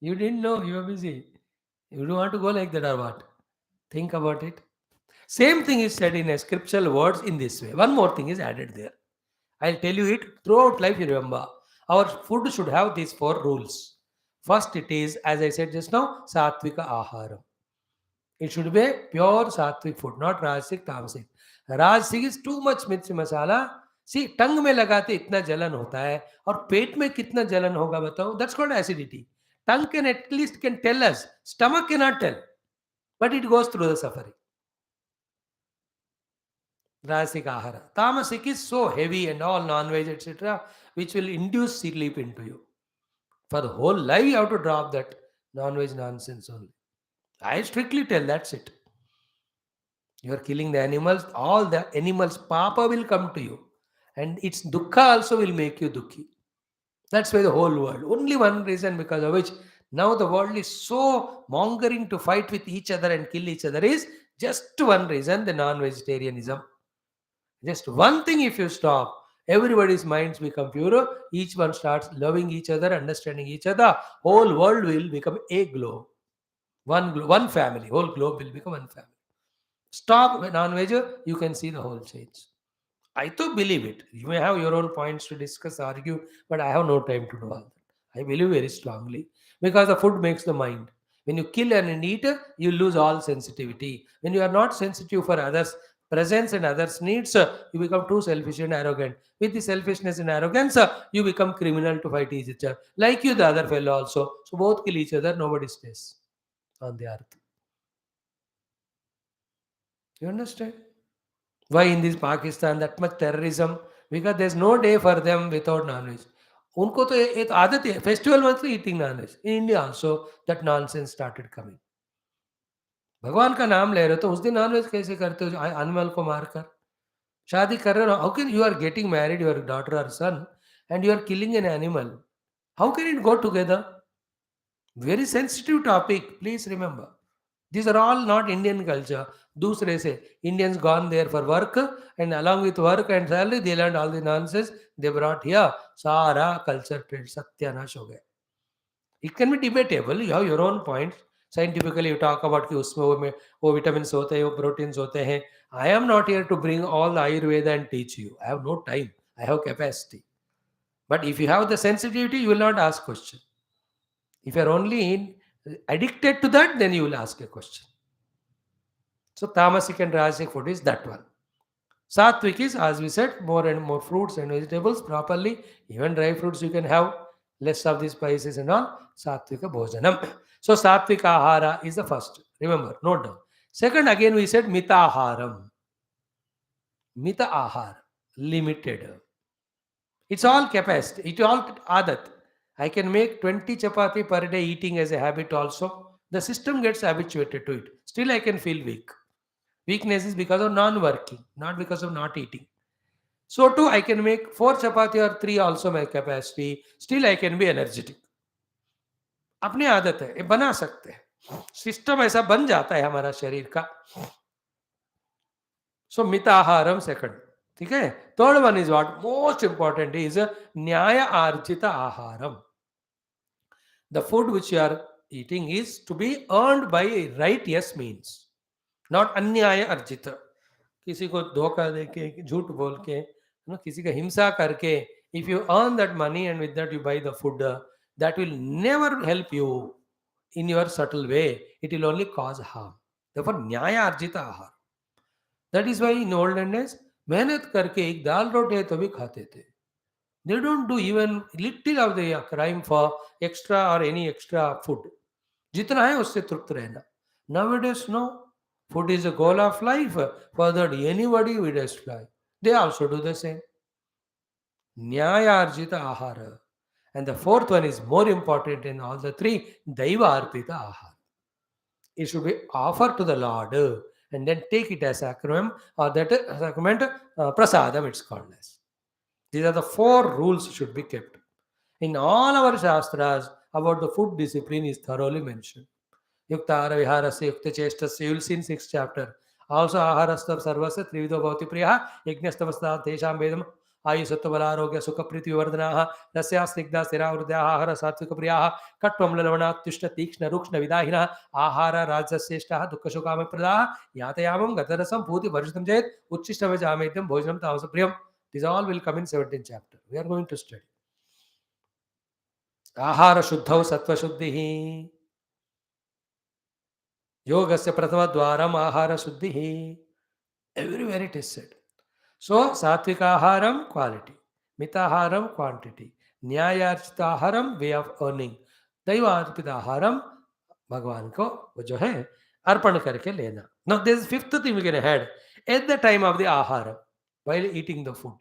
You didn't know, you were busy. You don't want to go like that or what? Think about it. Same thing is said in a scriptural words in this way. One more thing is added there. I'll tell you it throughout life. You remember, our food should have these 4 rules. First, it is, as I said just now, satvika ahara. It should be pure sattvic food, not rajasic, tamasic. Rajasic is too much mirchi masala. See, टंग में लगाते इतना जलन होता है और पेट में कितना जलन होगा बताओ. That's called acidity. Tongue can at least can tell us. Stomach cannot tell, but it goes through the suffering. Rajasic ahara. Tamasic is so heavy and all non-veg, etc., which will induce sleep into you. For the whole life, you have to drop that non-veg nonsense only. I strictly tell, that's it. You are killing the animals, all the animals, papa will come to you. And its dukkha also will make you dukkhi. That's why the whole world. Only one reason because of which now the world is so mongering to fight with each other and kill each other is just one reason, the non-vegetarianism. Just one thing if you stop, everybody's minds become pure, each one starts loving each other, understanding each other, whole world will become a globe. One family, whole globe will become one family. Stop non-veg, you can see the whole change. I do believe it. You may have your own points to discuss, argue, but I have no time to do all that. I believe very strongly because the food makes the mind. When you kill and eat, you lose all sensitivity. When you are not sensitive for others' presence and others' needs, you become too selfish and arrogant. With the selfishness and arrogance, you become criminal to fight each other. Like you, the other fellow also. So both kill each other, nobody stays on the earth. You understand? Why in this Pakistan that much terrorism? Because there's no day for them without non-veg. उनको तो एक आदत है, festival monthly eating nonveg. In India also that nonsense started coming. भगवान का नाम ले रहे हो तो उस दिन नॉनवेज कैसे करते हो एनिमल को मारकर? शादी कर रहे हो, how can you are getting married your daughter और son and you are killing an animal? How can it go together? Very sensitive topic, please remember. These are all not Indian culture. दूसरे से Indians gone there for work and along with work and salary they learned all the nonsense they brought here. सारा culture trade सत्यानाश हो गया. It can be debatable. You have your own points. Scientifically, you talk about कि उसमें वो vitamins होते हैं, वो proteins होते हैं. I am not here to bring all the Ayurveda and teach you. I have no time. I have capacity. But if you have the sensitivity, you will not ask question. If you are only addicted to that, then you will ask a question. So tamasic and rajasic food is that one. Sattvic is, as we said, more and more fruits and vegetables properly. Even dry fruits you can have. Less of the spices and all. Sattvika bhojanam. So sattvika ahara is the first. Remember, note down. Second, again we said mita aharam. Mita ahar. Limited. It's all capacity. It's all adat. I can make 20 chapati per day eating as a habit also. The system gets habituated to it. Still I can feel weak. Weakness is because of non-working, not because of not eating. So too, I can make 4 chapati or 3 also my capacity. Still I can be energetic. अपनी आदत है, ये बना सकते हैं. System ऐसा बन जाता है हमारा शरीर का. सो मिताहारम सेकंड. ठीक है. Third one is what most important is न्याय आर्जित आहारम. The food which you are eating is to be earned by righteous means, not अन्याय अर्जित. किसी को धोखा दे के, झूठ बोल के, किसी का हिंसा करके, if you earn that money and with that you buy the food, that will never help you in your subtle way. It will only cause harm. Therefore न्याय अर्जित आहार. That is why in olden days मेहनत करके एक दाल रोटी है तो भी खाते थे. They don't do even little of the crime for extra or any extra food. जितना है उससे तृप्त रहना. Nowadays no. Food is a goal of life. Further, anybody will destroy. They also do the same. Nyayarjita ahara. And the fourth one is more important in all the three. Daiva arpita ahara. It should be offered to the Lord and then take it as sacrament, or that sacrament prasadam it's called as. These are the 4 rules should be kept. In all our shastras, about the food discipline is thoroughly mentioned. युक्ताहार विहारस्य युक्त चेष्टस्य, you will see in 6th chapter. Also आहारस्तर सर्वस्य त्रिविधो भवति प्रियः यज्ञस्तमस्ता तेषां वेदम् आयु सत्त्वबलारोग्य सुख प्रीति विवर्धनाः तस्याः स्निग्धा स्थिरा हृदयाः आहार सात्विक प्रियाः कट्वं लवणात्युष्ण तीक्ष्ण रुक्ष्ण विदाहिनः आहार राजश्रेष्ठाः दुःखशोकामप्रदाः यातयामं गतरसं पूति वर्जितं चेत् उच्छिष्टमजामेद्यं भोजनं तामसप्रियम्. This all will come in 17th chapter. We are going to study. आहार शुद्धौ सत्त्वशुद्धिः. योगस्य प्रथम द्वारम आहार शुद्धि. Everywhere it is said. So सात्विकाहारम क्वालिटी, मिताहारम क्वांटिटी, न्यायार्चिताहारम वे ऑफ अर्निंग, दैवार्पिताहारम भगवान को जो है अर्पण करके लेना. Now there is fifth thing we can add at the time of the ahara, while eating the food.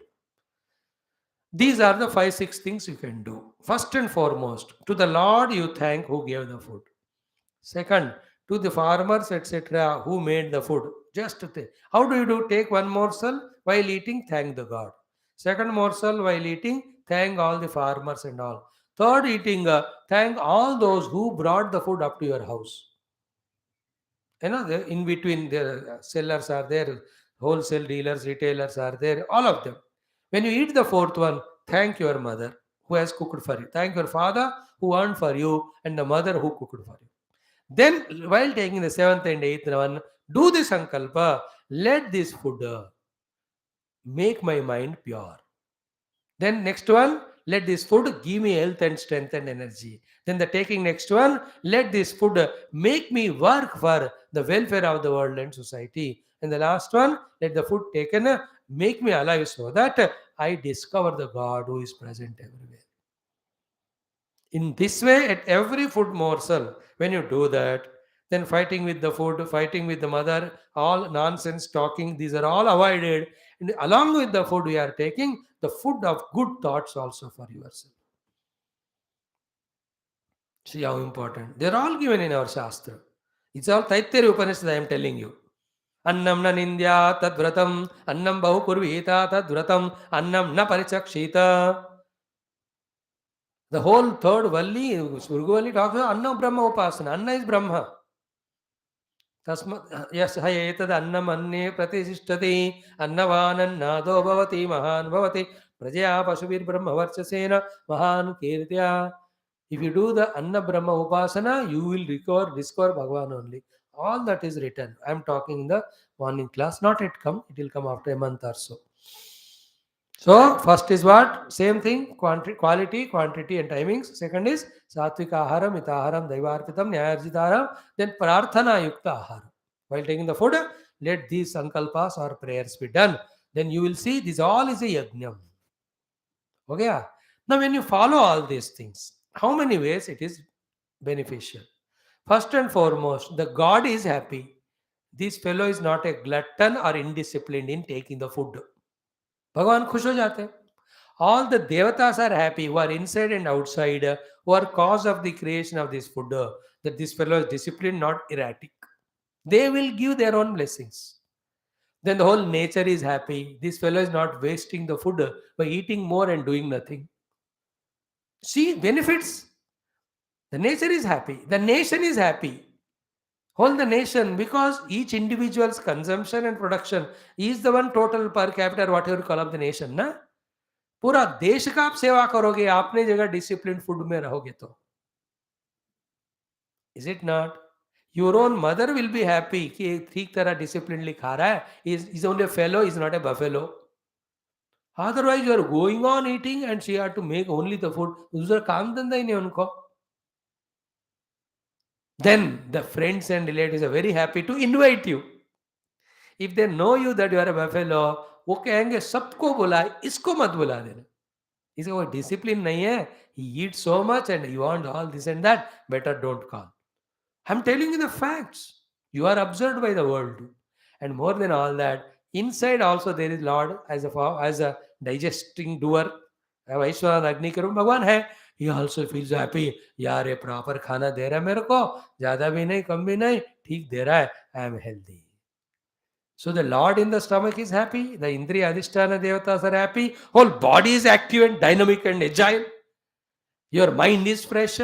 These are the 5-6 things you can do. First and foremost, to the Lord you thank who gave the food. Second, to the farmers, etc., who made the food. Just how do you do? Take one morsel while eating, thank the God. Second morsel while eating, thank all the farmers and all. Third eating, thank all those who brought the food up to your house. In between the sellers are there, wholesale dealers, retailers are there, all of them. When you eat the fourth one, thank your mother who has cooked for you. Thank your father who earned for you, and the mother who cooked for you. Then, while taking the 7th and 8th one, do the sankalpa. Let this food make my mind pure. Then next one, let this food give me health and strength and energy. Then the taking next one, let this food make me work for the welfare of the world and society. And the last one, let the food taken make me alive so that I discover the God who is present everywhere. In this way, at every food morsel, when you do that, then fighting with the food, fighting with the mother, all nonsense talking, these are all avoided. And along with the food, we are taking the food of good thoughts also for yourself. See how important. They are all given in our Shastra. It's all Taittiriya Upanishad I am telling you. Annam na nindya tadvratam, annam bahu kurvita tadvratam, annam na parichakshita. The whole third Valli, Surguvali talks about Anna Brahma Upasana. Anna is Brahma. Tasma yes etad annam anne pratishtati annavanannado bhavati mahan bhavati prajaya pasuvir brahma varchasena mahan kirtya. If you do the Anna Brahma Upasana, you will discover Bhagavan only. All that is written. I am talking in the morning class, not yet come, it will come after a month or so. So, first is what? Same thing, quality, quantity, and timings. Second is Satvika Aharam, Mitaharam, Daivarpitam, Nyayarjitaharam. Then Prarthana Yukta Aharam. While taking the food, let these sankalpas or prayers be done. Then you will see this all is a yajnam. Okay? Now, when you follow all these things, how many ways it is beneficial? First and foremost, the God is happy. This fellow is not a glutton or indisciplined in taking the food. भगवान खुश हो जाते हैं. All the devatas are happy who are inside and outside, who are cause of the creation of this food, that this fellow is disciplined, not erratic. They will give their own blessings. Then the whole nature is happy. This fellow is not wasting the food by eating more and doing nothing. See, benefits. The nature is happy. The nation is happy. Whole the nation, because each individual's consumption and production is the one total per capita, or whatever you call up the nation, na? पूरा देश का आप सेवा करोगे आपने जगह discipline food में रहोगे तो. Is it not? Your own mother will be happy कि ठीक तरह डिसिप्लिनली खा रहा है. Is only fellow, is not a buffalo. Otherwise you are going on eating and she have to make only the food. दूसरा काम धंधा ही नहीं उनको. Then the friends and relatives are very happy to invite you. If they know you that you are a buffalo, वो कहेंगे सबको बुला, इसको मत बुला देना. इसका कोई डिसिप्लिन नहीं है. He eats so much and you want all this and that. Better don't call. I'm telling you the facts. You are observed by the world. And more than all that, inside also there is Lord as a digesting doer. Vaishwanath Agni के रूप में भगवान है. He also feels happy. यार ये proper खाना दे रहा है मेरे को, ज्यादा भी नहीं कम भी नहीं, ठीक दे रहा है. I am healthy. So the Lord in the stomach is happy. The Indriya Adhisthana Devatas are happy. Whole body is active and dynamic and agile. Your mind is fresh.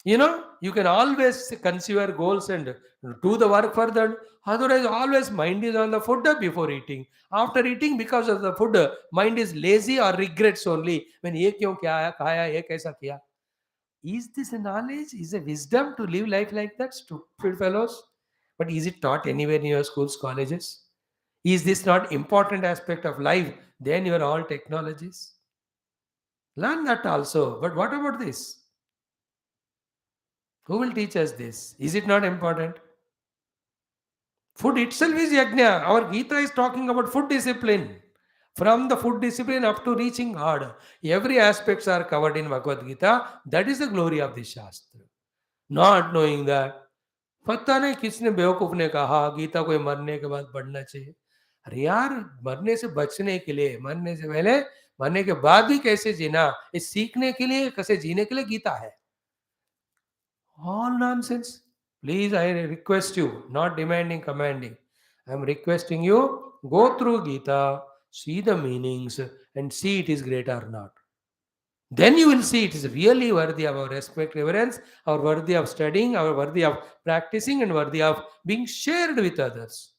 You can always conceive your goals and do the work further. Otherwise, always mind is on the food before eating. After eating, because of the food, mind is lazy or regrets only. When ye kyun kya khaya, ye kaisa kiya. Is this a knowledge? Is a wisdom to live life like that, stupid fellows? But is it taught anywhere in your schools, colleges? Is this not important aspect of life? Then your all technologies. Learn that also. But what about this? Who will teach us this? Is it not important? Food itself is yajna. Our Gita is talking about food discipline. From the food discipline up to reaching God. Every aspects are covered in Bhagavad Gita. That is the glory of this Shastra. Not knowing that. पता नहीं किसने बेवकूफ ने कहा गीता को मरने के बाद पढ़ना चाहिए. अरे यार, मरने से बचने के लिए, मरने से पहले, मरने के बाद भी कैसे जीना, इस सीखने के लिए, कैसे जीने के लिए गीता है. All nonsense. Please, I request you, not demanding, commanding. I am requesting you, go through Gita, see the meanings, and see it is great or not. Then you will see it is really worthy of our respect, reverence, or worthy of studying, or worthy of practicing, and worthy of being shared with others.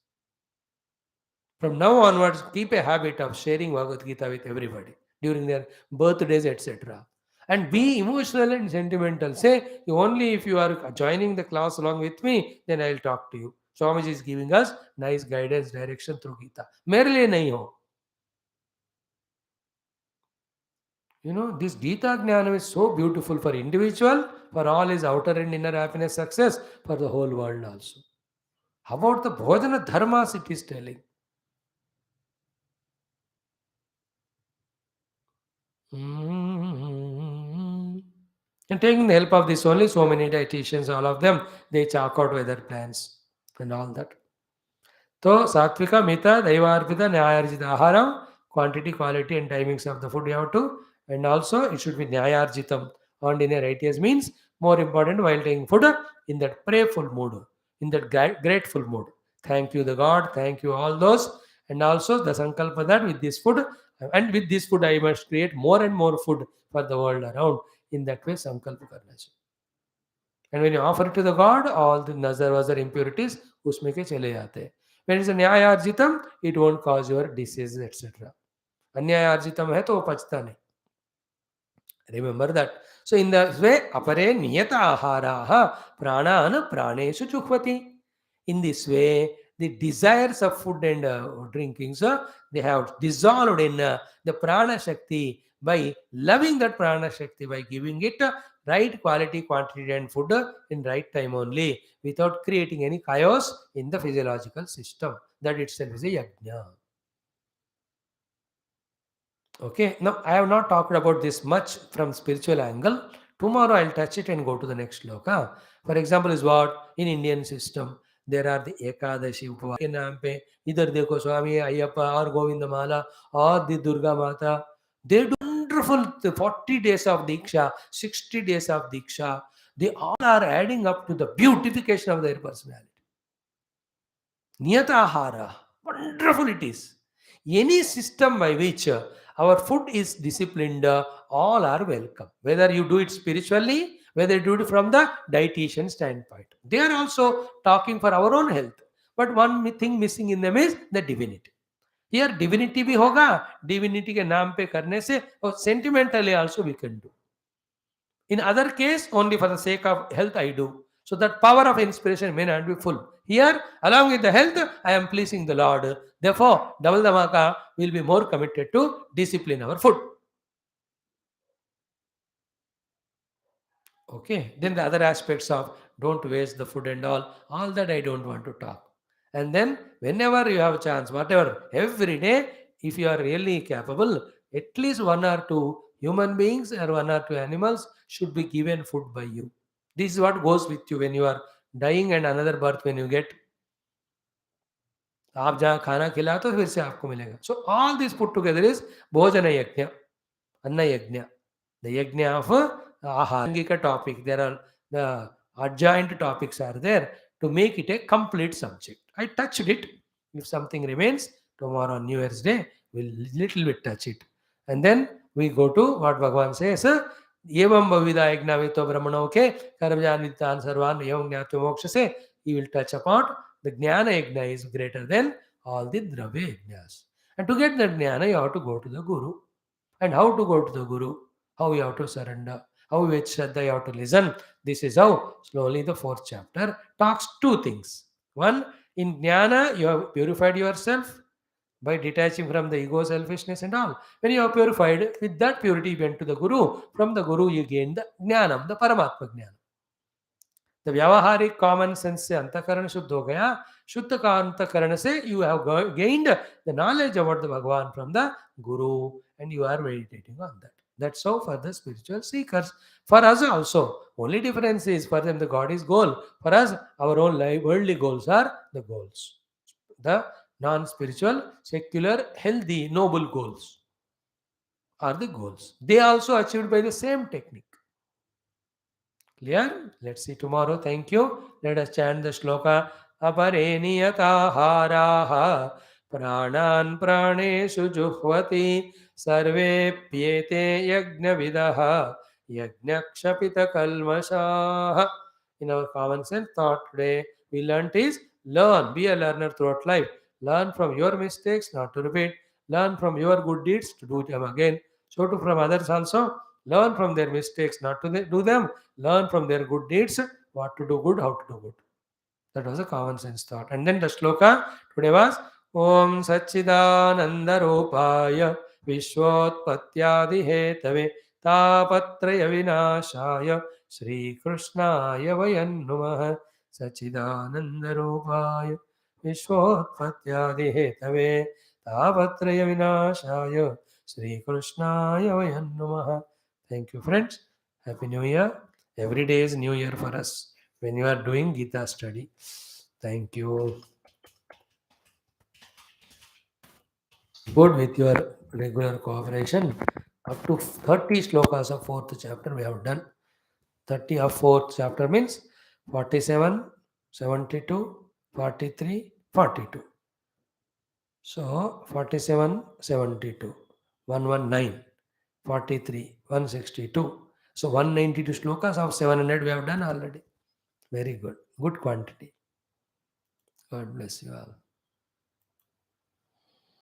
From now onwards, keep a habit of sharing Bhagavad Gita with everybody during their birthdays, etc. And be emotional and sentimental. Say, only if you are joining the class along with me, then I'll talk to you. Swamiji is giving us nice guidance, direction through Gita. मेरे लिए नहीं हो. This Gita Jnanam is so beautiful for individual, for all his outer and inner happiness, success, for the whole world also. How about the Bhojana Dharmas it is telling? And taking the help of this only, so many dietitians, all of them, they chalk out weather plans and all that. So, Satvika, Mita, Daivarpita, Nyayarjita Aharam, quantity, quality, and timings of the food you have to. And also, it should be Nyayarjitam. Earned in a righteous means, more important while taking food, in that prayerful mood, in that grateful mood. Thank you, the God, thank you, all those. And also, the Sankalpa that with this food, and with this food, I must create more and more food for the world around. In that way, Sankalpa karna चाहिए. And when you offer it to the God, all the nazar wazar impurities उसमें के चले जाते हैं. When it's a न्यायार्जितम, it won't cause your diseases, etc. अन्यायार्जितम है तो वो पचता नहीं. Remember that. So in the way, apare niyata aharaha pranana praneshu juhvati. In this way, the desires of food and drinking, so they have dissolved in the prana shakti by loving that prana shakti, by giving it right quality, quantity, and food in right time only, without creating any chaos in the physiological system. That itself is a yajna. Okay, now I have not talked about this much from spiritual angle. Tomorrow I'll touch it and go to the next shloka. For example, is what in Indian system there are the Ekadashi Upavas के नाम पे इधर देखो स्वामी अयप्पा और गोविंद माला और the Durga Mata. They do wonderful the 40 days of Diksha, 60 days of Diksha. They all are adding up to the beautification of their personality. Niyatahara. Wonderful it is. Any system by which our food is disciplined, all are welcome. Whether you do it spiritually, whether you do it from the dietitian standpoint. They are also talking for our own health. But one thing missing in them is the divinity. Here divinity भी होगा, divinity के नाम पे करने से और sentimentally also we can do. In other case, only for the sake of health I do. So that power of inspiration may not be full. Here, along with the health, I am pleasing the Lord. Therefore, double dhamaka will be more committed to discipline our food. Okay. Then the other aspects of don't waste the food and all that I don't want to talk. And then whenever you have a chance, whatever, every day, if you are really capable, at least one or two human beings or one or two animals should be given food by you. This is what goes with you when you are dying and another birth when you get. आप जहाँ खाना खिलाओ तो फिर से आपको मिलेगा. So all this put together is भोजन यज्ञ, अन्न यज्ञ. The yajna of ahara topic. There are the adjoint topics are there to make it a complete subject. I touched it. If something remains, tomorrow on New Year's Day, we'll little bit touch it. And then we go to what Bhagavan says, Evam Bhavida Yagnavito Brahmano ke Karmjanitan Sarvan Evam Gnatya Moksha se, he will touch upon the Jnana Yajna is greater than all the Dravya Yajnas. And to get that Jnana, you have to go to the Guru. And how to go to the Guru? How you have to surrender? How with Shraddha you have to listen? This is how slowly the fourth chapter talks two things. One, in Jnana, you have purified yourself by detaching from the ego, selfishness, and all. When you are purified, with that purity, you went to the Guru. From the Guru, you gain the Jnanam, the Paramatma Jnana. The व्यावहारिक common sense से अंतकरण शुद्ध हो गया. शुद्ध का अंतकरण से you have gained the knowledge about the Bhagavan from the Guru and you are meditating on that. That's how for the spiritual seekers. For us also, only difference is for them the God is goal. For us, our own life, worldly goals are the goals. The non-spiritual, secular, healthy, noble goals are the goals. They also achieved by the same technique. Clear? Let's see tomorrow. Thank you. Let us chant the shloka. Apare niyataharaha pranan praneshu juhvati sarve pyete yajna vidaha yajnakshapita kalmashaha. In our common sense thought today, we learnt is learn. Be a learner throughout life. Learn from your mistakes, not to repeat. Learn from your good deeds to do them again. So to from others also. Learn from their mistakes, not to do them. Learn from their good deeds, what to do good, how to do good. That was a common sense thought. And then the shloka today was Om Satchidananda Rupaya Vishwotpatyadi Hetave Tapatraya Vinashaya Sri Krishnaya Vayan Namaha Satchidananda Rupaya Vishwotpatyadi Hetave Tapatraya Vinashaya Sri Krishnaya Vayan Namaha. Thank you, friends. Happy New Year. Every day is New Year for us when you are doing Geetha study. Thank you. Good with your regular cooperation. Up to 30 shlokas of 4th chapter we have done. 30 of 4th chapter means 47, 72, 43, 42. So 47, 72, 119, 43, 162. So 192 shlokas of 700 we have done already. Very good. Good quantity. God bless you all.